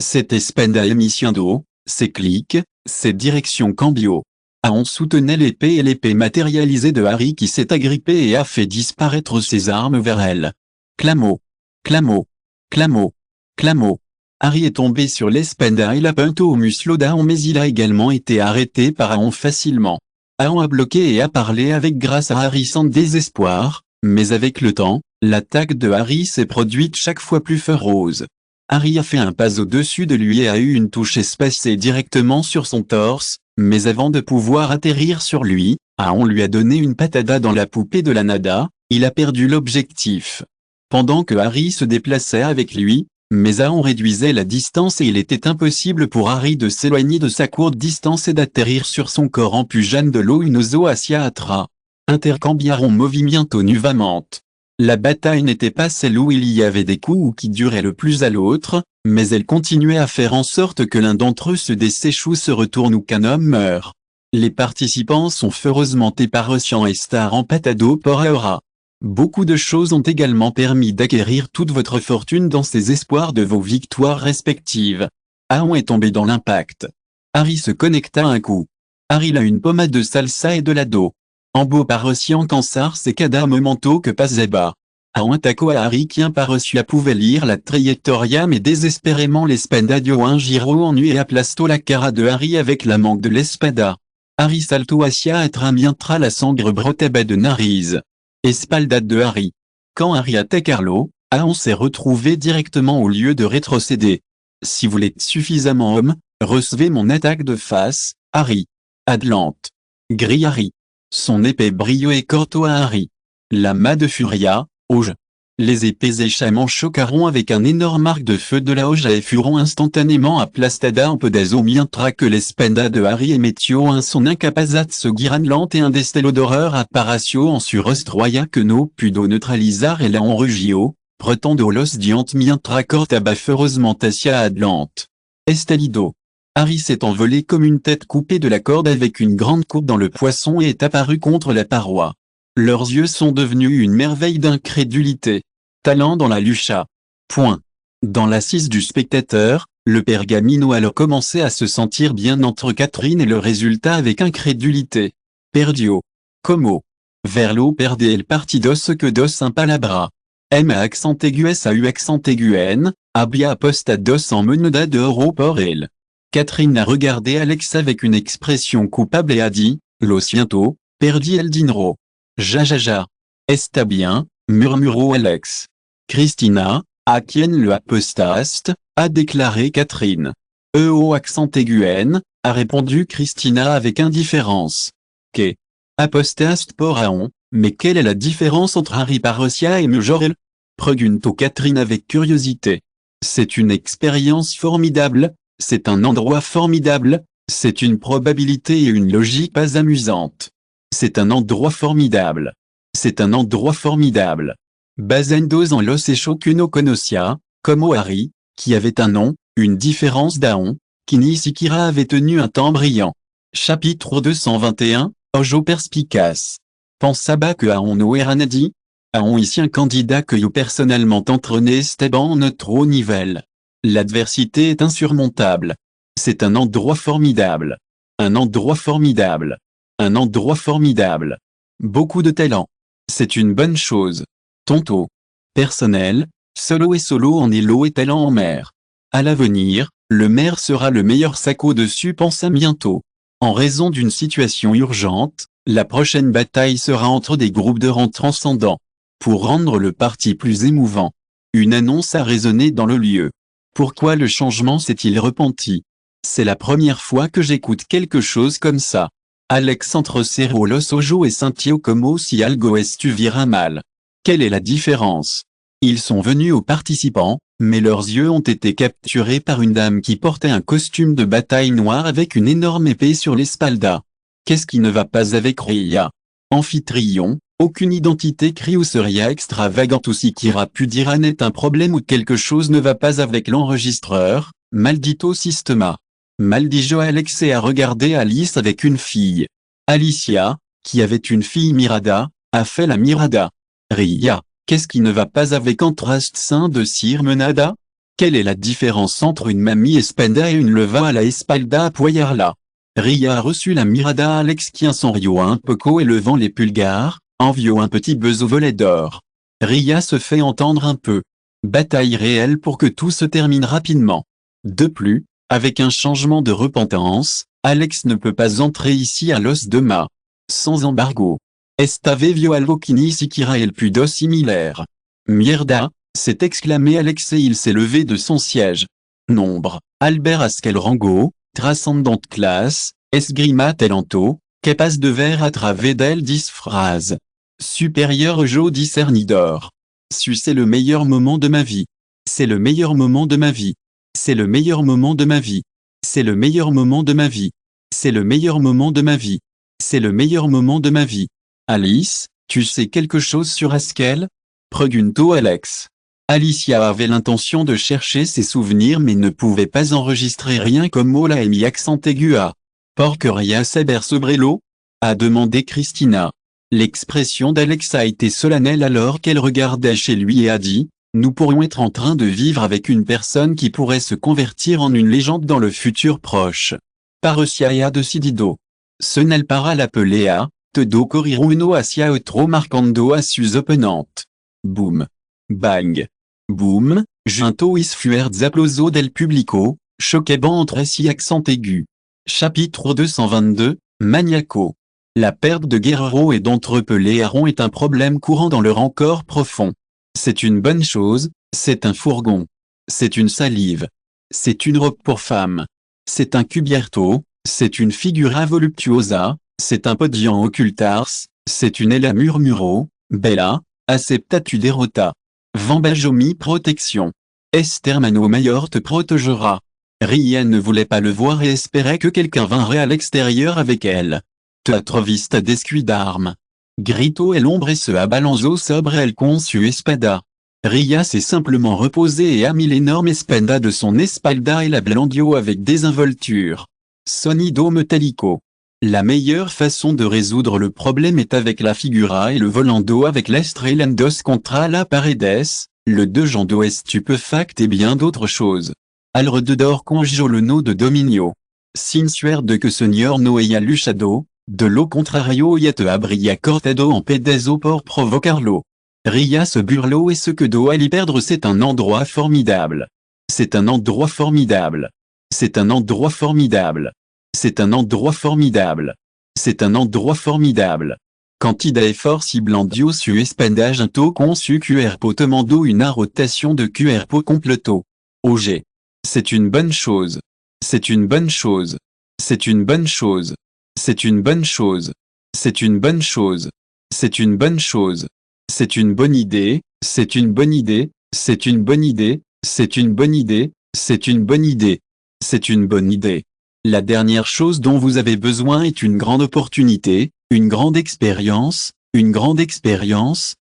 c'est espenda emisiendo, c'est clic, c'est direction cambio. Aon soutenait l'épée et l'épée matérialisée de Harry qui s'est agrippée et a fait disparaître ses armes vers elle. Clamo, clamo, clamo, clamo. Harry est tombé sur l'espenda et l'a pinto au muslo d'Aon mais il a également été arrêté par Aon facilement. Aon a bloqué et a parlé avec grâce à Harry sans désespoir, mais avec le temps, l'attaque de Harry s'est produite chaque fois plus féroce. Harry a fait un pas au-dessus de lui et a eu une touche espacée directement sur son torse, mais avant de pouvoir atterrir sur lui, Aon lui a donné une patada dans la poupée de la nada, il a perdu l'objectif. Pendant que Harry se déplaçait avec lui, mais Aon réduisait la distance et il était impossible pour Harry de s'éloigner de sa courte distance et d'atterrir sur son corps en pujane de l'eau une zoasiatra. Intercambiaron movimiento nuvamente. La bataille n'était pas celle où il y avait des coups qui duraient le plus à l'autre, mais elle continuait à faire en sorte que l'un d'entre eux se dessèche ou se retourne ou qu'un homme meure. Les participants sont feureusement éparociants et star en patado por ahora. Beaucoup de choses ont également permis d'acquérir toute votre fortune dans ces espoirs de vos victoires respectives. Aon est tombé dans l'impact. Harry se connecta un coup. Harry a une pommade de salsa et de lado. En beau parociant cansar c'est cada momento que pasaba. Aon attaquo à Harry qui imparocia pouvait lire la trayectoria mais désespérément l'espendadio un giro en nu et aplasto la cara de Harry avec la manque de l'espada. Harry salto hacia atramientra la sangre brotaba de nariz. Espaldade de Harry. Quand Harry attaque Carlo, Aon s'est retrouvé directement au lieu de rétrocéder. Si vous l'êtes suffisamment homme, recevez mon attaque de face, Harry. Adelante. Grille Harry. Son épée brio et corto à Harry. La main de Furia, auge. Les épées échamment choqueront avec un énorme arc de feu de la hoja et furont instantanément aplastada en pedazo mientras que l'espenda de Harry émetio un son incapazat se giranlante et un destello d'horreur apparacio en sur ostroia que no pudo neutralizar et la en rugio, pretendo los diant mientras cortaba feureusement tacia adlante. Estelido. Harry s'est envolé comme une tête coupée de la corde avec une grande coupe dans le poisson et est apparu contre la paroi. Leurs yeux sont devenus une merveille d'incrédulité. Talent dans la lucha. Point. Dans l'assise du spectateur, le pergamino alors commençait à se sentir bien entre Catherine et le résultat avec incrédulité. Perdio. Como. Verlo perde el partidos que dos en palabra. M à accent aigu S à U accent aigu N, había apostados en moneda de oro por él. Catherine a regardé Alex avec une expression coupable et a dit, lo siento, perdi el dinero. Ja. Está bien, murmuró Alex. Christina, à qui le apostaste, a déclaré Catherine. Au accent aigu N, a répondu Christina avec indifférence. Que. Apostaste por Aon, mais quelle est la différence entre Harry Parocia et Mujorel? Preguntó Catherine avec curiosité. C'est une expérience formidable, c'est un endroit formidable, c'est une probabilité et une logique pas amusante. C'est un endroit formidable. C'est un endroit formidable. Basendos en los hechos que no conocía, como Harry, qui avait un nom, une différence d'Aon, qui ni siquiera avait tenu un temps brillant. Chapitre 221, Ojo perspicace. Pensaba que Aon no era nadie. Aon ici un candidat que yo personnellement entraîné Esteban notre niveau. L'adversité est insurmontable. C'est un endroit formidable. Un endroit formidable. Un endroit formidable. Beaucoup de talent. C'est une bonne chose. Tonto. Personnel, solo et solo en élo et talent en mer. À l'avenir, le maire sera le meilleur sac au-dessus pensa bientôt. En raison d'une situation urgente, la prochaine bataille sera entre des groupes de rang transcendants. Pour rendre le parti plus émouvant, une annonce a résonné dans le lieu. Pourquoi le changement s'est-il repenti? C'est la première fois que j'écoute quelque chose comme ça. Alex entre Cerro Los Ojo et Santio como si algo estuviera mal. Quelle est la différence? Ils sont venus aux participants, mais leurs yeux ont été capturés par une dame qui portait un costume de bataille noir avec une énorme épée sur l'espalda. Qu'est-ce qui ne va pas avec Ria? Amphitryon, aucune identité ou seria extravagante ou si Kira pu dire est un problème ou quelque chose ne va pas avec l'enregistreur, maldito systema. Maldijo Alex a regardé Alice avec une fille. Alicia, qui avait une fille Mirada, a fait la Mirada. Ria, qu'est-ce qui ne va pas avec Antrast Saint de Sir Menada? Quelle est la différence entre une mamie Espenda et une leva à la espalda à Poyarla? Ria a reçu la Mirada Alex qui son rio un poco et levant les pulgares, envieux un petit buzz au volet d'or. Ria se fait entendre un peu. Bataille réelle pour que tout se termine rapidement. De plus, avec un changement de repentance, Alex ne peut pas entrer ici à l'os de ma. Sans embargo. Estave vio algo qui ni siquiera el pudo similaire. Mierda, s'est exclamé Alex et il s'est levé de son siège. Nombre, Albert Askelrango, transcendante classe, esgrima talento, capaz de ver a través d'elle 10 phrases. Supérieur Jo discernidor. C'est le meilleur moment de ma vie. C'est le meilleur moment de ma vie. C'est le meilleur moment de ma vie. C'est le meilleur moment de ma vie. C'est le meilleur moment de ma vie. C'est le meilleur moment de ma vie. Alice, tu sais quelque chose sur Askel? Pregunto Alex. Alicia avait l'intention de chercher ses souvenirs mais ne pouvait pas enregistrer rien comme Mola et mi accent aigu à. Porqueria saber sobrelo? A demandé Christina. L'expression d'Alex a été solennelle alors qu'elle regardait chez lui et a dit, nous pourrions être en train de vivre avec une personne qui pourrait se convertir en une légende dans le futur proche. Parecia decidido. Ce n'est pas l'appeler à, todo corriron uno hacia otro marcando a sus opponentes. Boum. Bang. Boum, junto is fuertes applausos del publico, choquebant entre si accent aigu. Chapitre 222, Maniaco. La perte de Guerrero et d'Entrepelé Aaron est un problème courant dans leur encore profond. C'est une bonne chose, c'est un fourgon. C'est une salive. C'est une robe pour femme. C'est un cubierto, c'est une figura voluptuosa, c'est un podium occultars, c'est une ella murmuro, bella, accepta tu derrota. Vambajomi protection. Esther Mano Mayor te protégera. Ria ne voulait pas le voir et espérait que quelqu'un viendrait à l'extérieur avec elle. Teatro vista descuidarme. Grito el hombre se abalanzó sobre el con su espada. Ria s'est simplement reposée et a mis l'énorme espada de son espalda et la blandio avec désinvolture. Sonido metallico. La meilleure façon de résoudre le problème est avec la figura et le volando avec l'estrelandos contra la paredes, le deux jando stupéfact et bien d'autres choses. Alrededor conjolono de dominio. Sinsuer de que señor no haya luchado, de lo contrario ya te habría cortado en pedazo por provocarlo. Ria se burlot et ce que doit y perdre c'est un endroit formidable. C'est un endroit formidable. C'est un endroit formidable. C'est un endroit formidable. C'est un endroit formidable. Quantida e forci blandio su espandage junto con su cuerpo tomando una rotation de cuerpo completo. OG. C'est une bonne chose. C'est une bonne chose. C'est une bonne chose. C'est une bonne chose. C'est une bonne chose. C'est une bonne chose. C'est une bonne idée. C'est une bonne idée. C'est une bonne idée. C'est une bonne idée. C'est une bonne idée. C'est une bonne idée. La dernière chose dont vous avez besoin est une grande opportunité, une grande expérience,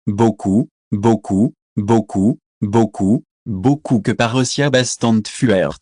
beaucoup, beaucoup, beaucoup, beaucoup, beaucoup que parecia bastant fuert.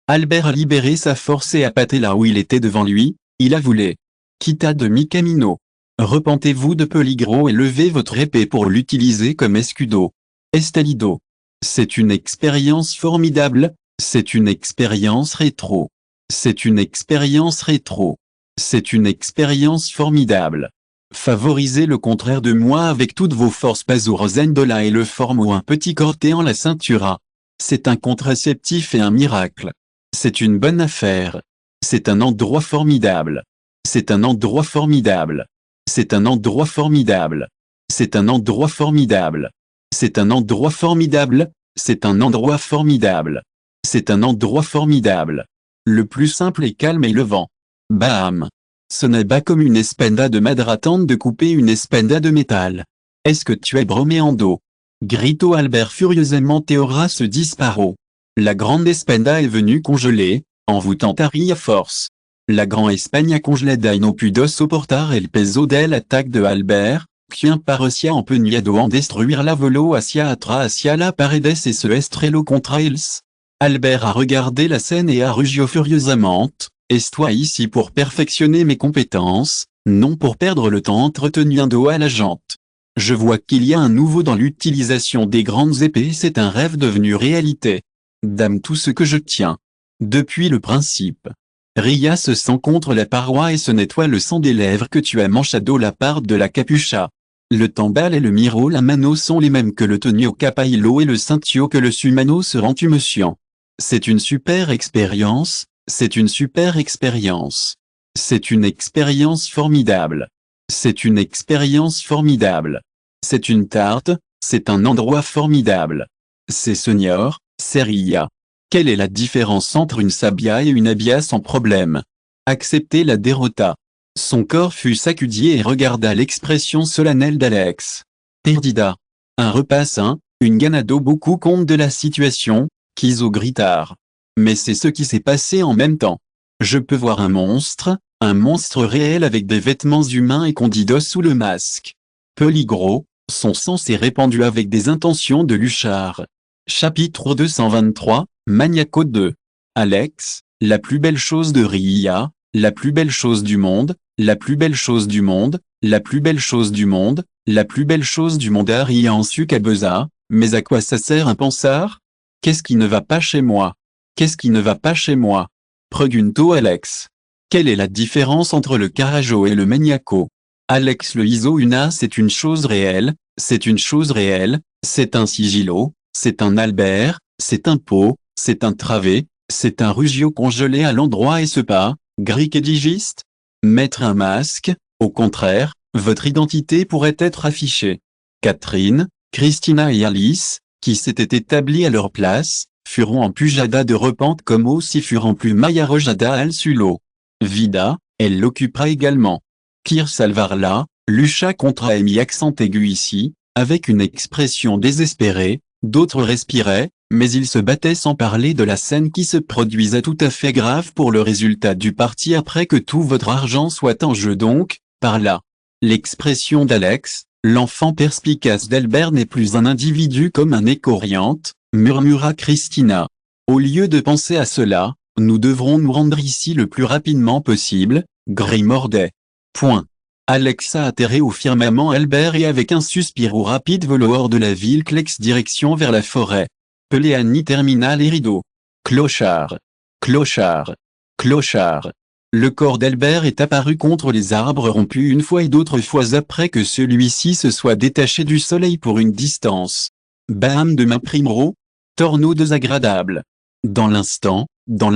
Albert a libéré sa force et a pâté là où il était devant lui, il a voulu. Quitta de mi camino. Repentez-vous de Peligro et levez votre épée pour l'utiliser comme escudo. Estalido. C'est une expérience formidable, c'est une expérience rétro. C'est une expérience rétro. C'est une expérience formidable. Favorisez le contraire de moi avec toutes vos forces. Paso Rosendola et le forme un petit corté en la ceintura. C'est un contraceptif et un miracle. C'est une bonne affaire. C'est un endroit formidable. C'est un endroit formidable. C'est un endroit formidable. C'est un endroit formidable. C'est un endroit formidable. C'est un endroit formidable. C'est un endroit formidable. Le plus simple et calme est le vent. Bam! Ce n'est pas comme une espenda de madra tente de couper une espenda de métal. Est-ce que tu es bromé en dos? Grito Albert furieusement. Théora se disparo. La grande espenda est venue congeler, envoûtant Harry à force. La grande Espagne a congelé dai no pudo soportar el peso del attaque de Albert, quien parecía empeñado en destruire la volo hacia atrás hacia la paredes et se estrelló contra ils. Albert a regardé la scène et a rugi furieusement. Est-toi ici pour perfectionner mes compétences, non pour perdre le temps entretenu un dos à la jante. Je vois qu'il y a un nouveau dans l'utilisation des grandes épées. C'est un rêve devenu réalité. Dame tout ce que je tiens. Depuis le principe. Ria se sent contre la paroi et se nettoie le sang des lèvres que tu as manchado la part de la capucha. Le tambal et le miro la mano sont les mêmes que le tonio capaillo et le cintio que le sumano se rend humeciant. C'est une super expérience. C'est une super expérience. C'est une expérience formidable. C'est une expérience formidable. C'est une tarte, c'est un endroit formidable. C'est senior, c'est Ria. Quelle est la différence entre une sabia et une abia sans problème? Accepter la dérota. Son corps fut saccudi et regarda l'expression solennelle d'Alex. Perdida. Un repas sain, une ganado beaucoup compte de la situation, Kizo gritard. Mais c'est ce qui s'est passé en même temps. Je peux voir un monstre réel avec des vêtements humains et Condidos sous le masque. Peligro, son sang s'est répandu avec des intentions de luchard. Chapitre 223, Maniaco 2. Alex, la plus belle chose de Ria, la plus belle chose du monde, la plus belle chose du monde, la plus belle chose du monde, la plus belle chose du monde. Ria en sucabeza, mais à quoi ça sert un pensard? Qu'est-ce qui ne va pas chez moi? Qu'est-ce qui ne va pas chez moi? Pregunto Alex. Quelle est la différence entre le carajo et le maniaco? Alex le iso una. C'est une chose réelle, c'est une chose réelle, c'est un sigillo, c'est un Albert, c'est un pot, c'est un travé, c'est un rugio congelé à l'endroit et ce pas, gric et digiste? Mettre un masque, au contraire, votre identité pourrait être affichée. Catherine, Christina et Alice, qui s'étaient établies à leur place, furent en pujada de repente comme aussi furent plus mayarojada al sulo. Vida, elle l'occupera également. Kir Salvarla, lucha contre Amy accent aigu ici, avec une expression désespérée, d'autres respiraient, mais ils se battaient sans parler de la scène qui se produisait tout à fait grave pour le résultat du parti après que tout votre argent soit en jeu donc, par là. L'expression d'Alex, l'enfant perspicace d'Albert n'est plus un individu comme un écoriante, murmura Christina. Au lieu de penser à cela, nous devrons nous rendre ici le plus rapidement possible, grimordet. Point. Alex a atterré au firmament Albert et avec un suspiro rapide volo hors de la ville Clex direction vers la forêt. Peléani terminal et rideau. Clochard. Clochard. Clochard. Le corps d'Albert est apparu contre les arbres rompus une fois et d'autres fois après que celui-ci se soit détaché du soleil pour une distance. Bam de ma primero. Tornado désagréable. Dans l'instant, dans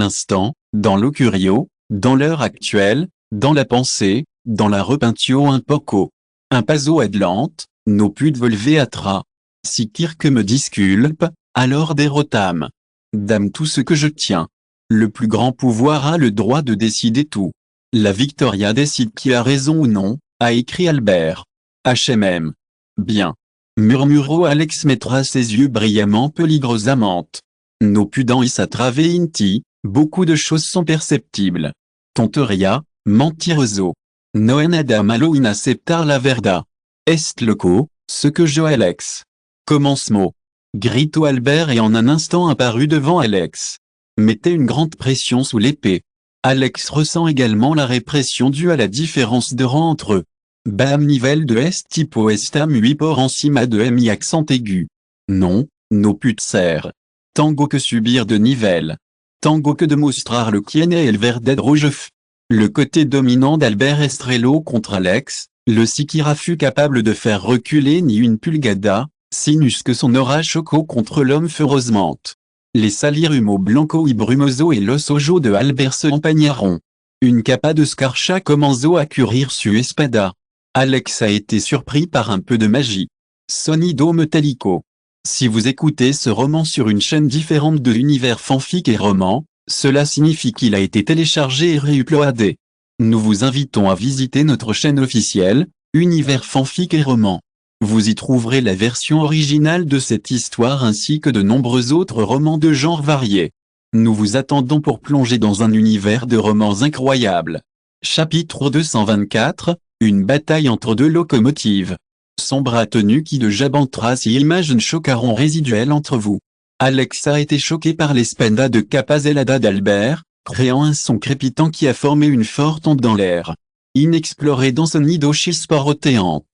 l'ocurio, dans l'heure actuelle, dans la pensée, dans la repentio un poco. Un paso adlante, no pud volver atra. Si Kirk me disculpe, alors dérotam. Dame tout ce que je tiens. Le plus grand pouvoir a le droit de décider tout. La Victoria décide qui a raison ou non, a écrit Albert. HMM. Bien. Murmuro Alex mettra ses yeux brillamment peligrosament. No pudens a trave inti, beaucoup de choses sont perceptibles. Tonteria, mentiroso. No nada malo in aceptar la verda. Est loco, ce que je Alex. Commencement. Grito Albert et en un instant apparu devant Alex. Mettez une grande pression sous l'épée. Alex ressent également la répression due à la différence de rang entre eux. Bam nivel de est tipo estam 8 por encima de mi accent aigu. Non, no putser. Tango que subir de nivel. Tango que de mostrar le quién et el verdad rouge. Le côté dominant d'Albert Estrello contre Alex, Le Sikira fut capable de faire reculer ni une pulgada, sinus que son aura choco contre l'homme férozement. Les salirumo blanco y brumoso et los ojos de Albert se empagnaront. Une capa de scarcha commenzo à curir su espada. Alex a été surpris par un peu de magie. Sonido metallico. Si vous écoutez ce roman sur une chaîne différente de l'univers fanfic et roman, cela signifie qu'il a été téléchargé et réuploadé. Nous vous invitons à visiter notre chaîne officielle, Univers fanfic et roman. Vous y trouverez la version originale de cette histoire ainsi que de nombreux autres romans de genres variés. Nous vous attendons pour plonger dans un univers de romans incroyables. Chapitre 224, une bataille entre deux locomotives. Son bras tenu qui de Jabantras et Imagine chocaront résiduel entre vous. Alex a été choqué par l'espenda de Capazelada d'Albert, créant un son crépitant qui a formé une forte onde dans l'air. Inexploré dans son nido chisporotéante.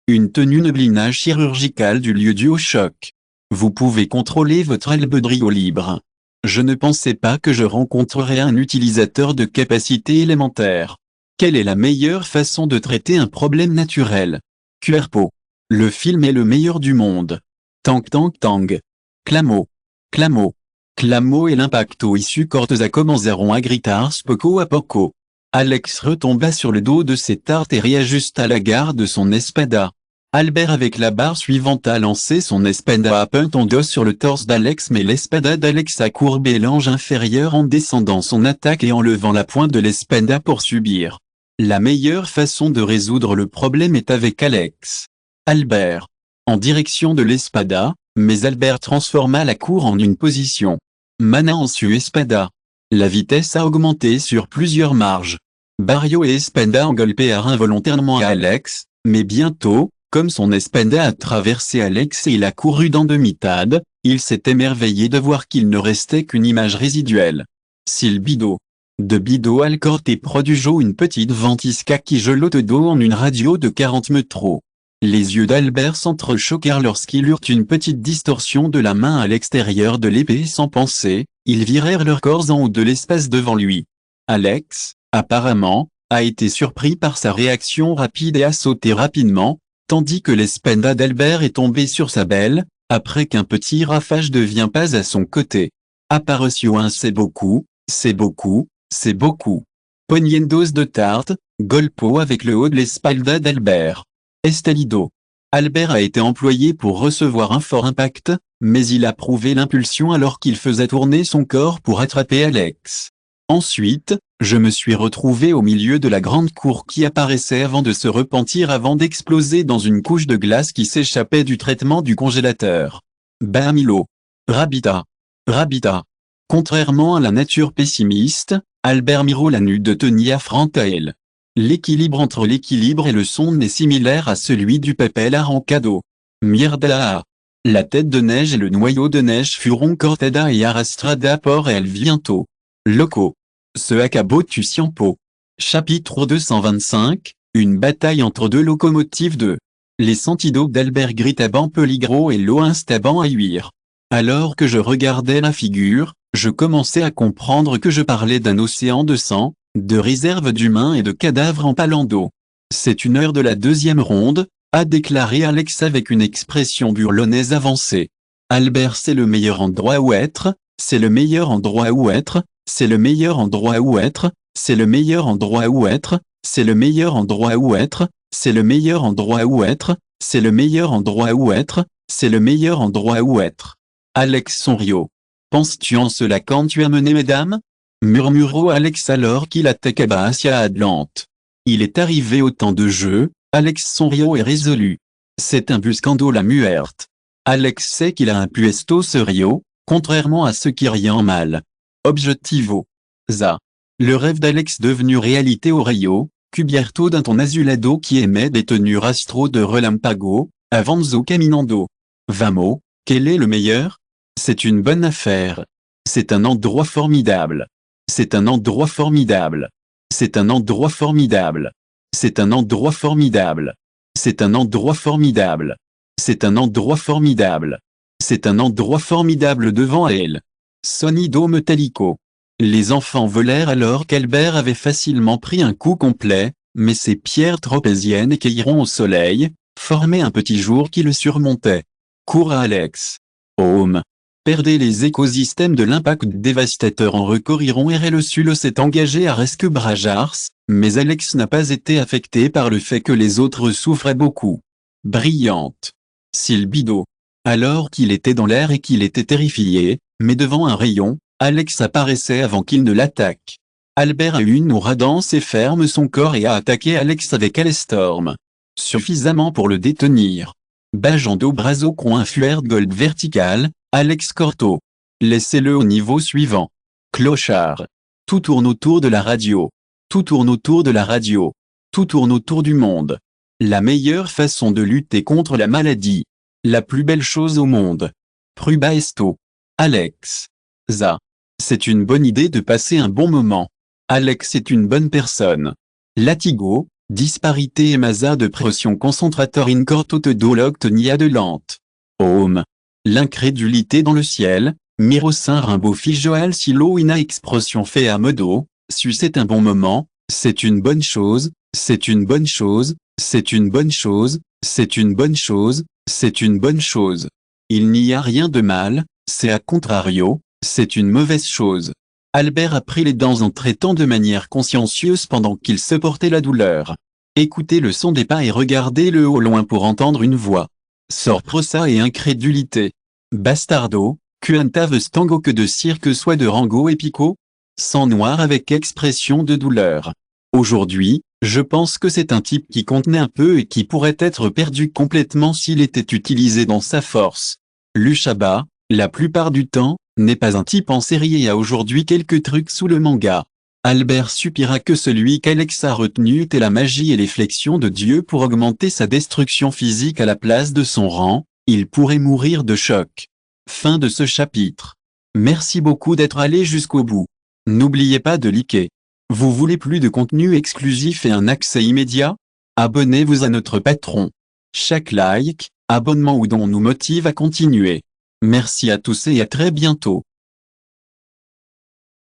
Une tenue neblinage chirurgical du lieu dû au choc. Vous pouvez contrôler votre albedrio libre. Je ne pensais pas que je rencontrerais un utilisateur de capacité élémentaire. Quelle est la meilleure façon de traiter un problème naturel? Cuerpo. Le film est le meilleur du monde. Tang tang tang. Clamo. Clamo. Clamo et l'impacto issu cortes a commenzaron a gritar poco a poco. Alex retomba sur le dos de ses tartes et réajusta la garde de son espada. Albert avec la barre suivante a lancé son espada à puntondos sur le torse d'Alex mais l'espada d'Alex a courbé l'ange inférieur en descendant son attaque et en levant la pointe de l'espada pour subir. La meilleure façon de résoudre le problème est avec Alex. Albert. En direction de l'espada, mais Albert transforma la cour en une position. Mana en su espada. La vitesse a augmenté sur plusieurs marges. Barrio et espada engolpèrent involontairement à Alex, mais bientôt, comme son espada a traversé Alex et il a couru dans demi-tade, il s'est émerveillé de voir qu'il ne restait qu'une image résiduelle. S'il bido. De bido al corte produjo une petite ventisca qui gelote d'eau en une radio de 40 mètres. Les yeux d'Albert s'entrechoquèrent lorsqu'ils eurent une petite distorsion de la main à l'extérieur de l'épée sans penser, ils virèrent leurs corps en haut de l'espace devant lui. Alex, apparemment, a été surpris par sa réaction rapide et a sauté rapidement, tandis que l'espada d'Albert est tombé sur sa belle, après qu'un petit rafage de vient pas à son côté. Apparaissio un c'est beaucoup, c'est beaucoup, c'est beaucoup. Poniendos de tarte, golpo avec le haut de l'espalda d'Albert. Estalido. Albert a été employé pour recevoir un fort impact, mais il a prouvé l'impulsion alors qu'il faisait tourner son corps pour attraper Alex. Ensuite, je me suis retrouvé au milieu de la grande cour qui apparaissait avant de se repentir avant d'exploser dans une couche de glace qui s'échappait du traitement du congélateur. Bamilo. Rabita. Rabita. Contrairement à la nature pessimiste, Albert miró la nude de Tenia Frantael. L'équilibre entre l'équilibre et le son est similaire à celui du papel en cadeau. Mierda. La tête de neige et le noyau de neige furent cortada et arrastrada por el viento. Loco. Ce acabou tu siampo. Chapitre 225, une bataille entre deux locomotives de. Les sentidos d'Albert gritaban peligro et l'eau instaban à huire. Alors que je regardais la figure, je commençais à comprendre que je parlais d'un océan de sang, de réserves d'humains et de cadavres en palando. C'est une heure de la deuxième ronde, a déclaré Alex avec une expression burlonnaise avancée. Albert c'est le meilleur endroit où être, c'est le meilleur endroit où être, c'est le meilleur endroit où être, c'est le meilleur endroit où être, c'est le meilleur endroit où être, c'est le meilleur endroit où être, c'est le meilleur endroit où être, c'est le meilleur endroit où être. Alex Sonrio. Penses-tu en cela quand tu as mené mesdames? Murmura Alex alors qu'il attaquait hacia Atlante. Il est arrivé au temps de jeu, Alex Sonrio est résolu. C'est un buscando la muerte. Alex sait qu'il a un puesto serio, contrairement à ceux qui rient mal. Objectivo. Za. Le rêve d'Alex devenu réalité au Rio, cubierto d'un ton azulado qui émet des tenues rastro de relampago, avanzo caminando. Vamo, quel est le meilleur? C'est une bonne affaire. C'est un endroit formidable. C'est un endroit formidable. C'est un endroit formidable. C'est un endroit formidable. C'est un endroit formidable. C'est un endroit formidable. C'est un endroit formidable devant elle. Sonido metallico. Les enfants volèrent alors qu'Albert avait facilement pris un coup complet, Mais ces pierres tropéziennes écailleront au soleil, formaient un petit jour qui le surmontait. Cours à Alex. Home. Perdez les écosystèmes de l'impact dévastateur en recorriront et le Sulo s'est engagé à Brajars, mais Alex n'a pas été affecté par le fait que les autres souffraient beaucoup. Brillante. Silbido. Alors qu'il était dans l'air et qu'il était terrifié, mais devant un rayon, Alex apparaissait avant qu'il ne l'attaque. Albert a eu une aura dense et ferme son corps et a attaqué Alex avec Alestorm. Suffisamment pour le détenir. Bajando Brazo coin Fuerd Gold vertical, Alex Corto. Laissez-le au niveau suivant. Clochard. Tout tourne autour de la radio. Tout tourne autour de la radio. Tout tourne autour du monde. La meilleure façon de lutter contre la maladie. La plus belle chose au monde. Pruba Esto. Alex. Za. C'est une bonne idée de passer un bon moment. Alex est une bonne personne. Latigo. Disparité et masa de pression concentrateur in corto te dolocte nia de lente. Home. L'incrédulité dans le ciel, Miro Saint Rimbaud fiche Joël Silo ina expression fait à modo, c'est un bon moment, c'est une bonne chose, c'est une bonne chose, c'est une bonne chose, c'est une bonne chose, c'est une bonne chose. Il n'y a rien de mal, c'est à contrario, c'est une mauvaise chose. Albert a pris les dents en traitant de manière consciencieuse pendant qu'il supportait la douleur. Écoutez le son des pas et regardez-le au loin pour entendre une voix. Sorpresa et incrédulité. Bastardo, Quantave stango que de cirque soit de Rango et Pico. Sang noir avec expression de douleur. Aujourd'hui, je pense que c'est un type qui contenait un peu et qui pourrait être perdu complètement s'il était utilisé dans sa force. Luchaba, la plupart du temps, n'est pas un type en série et a aujourd'hui quelques trucs sous le manga. Albert suppira que celui qu'Alex a retenu était la magie et les flexions de Dieu pour augmenter sa destruction physique à la place de son rang, il pourrait mourir de choc. Fin de ce chapitre. Merci beaucoup d'être allé jusqu'au bout. N'oubliez pas de liker. Vous voulez plus de contenu exclusif et un accès immédiat? Abonnez-vous à notre Patreon. Chaque like, abonnement ou don nous motive à continuer. Merci à tous et à très bientôt.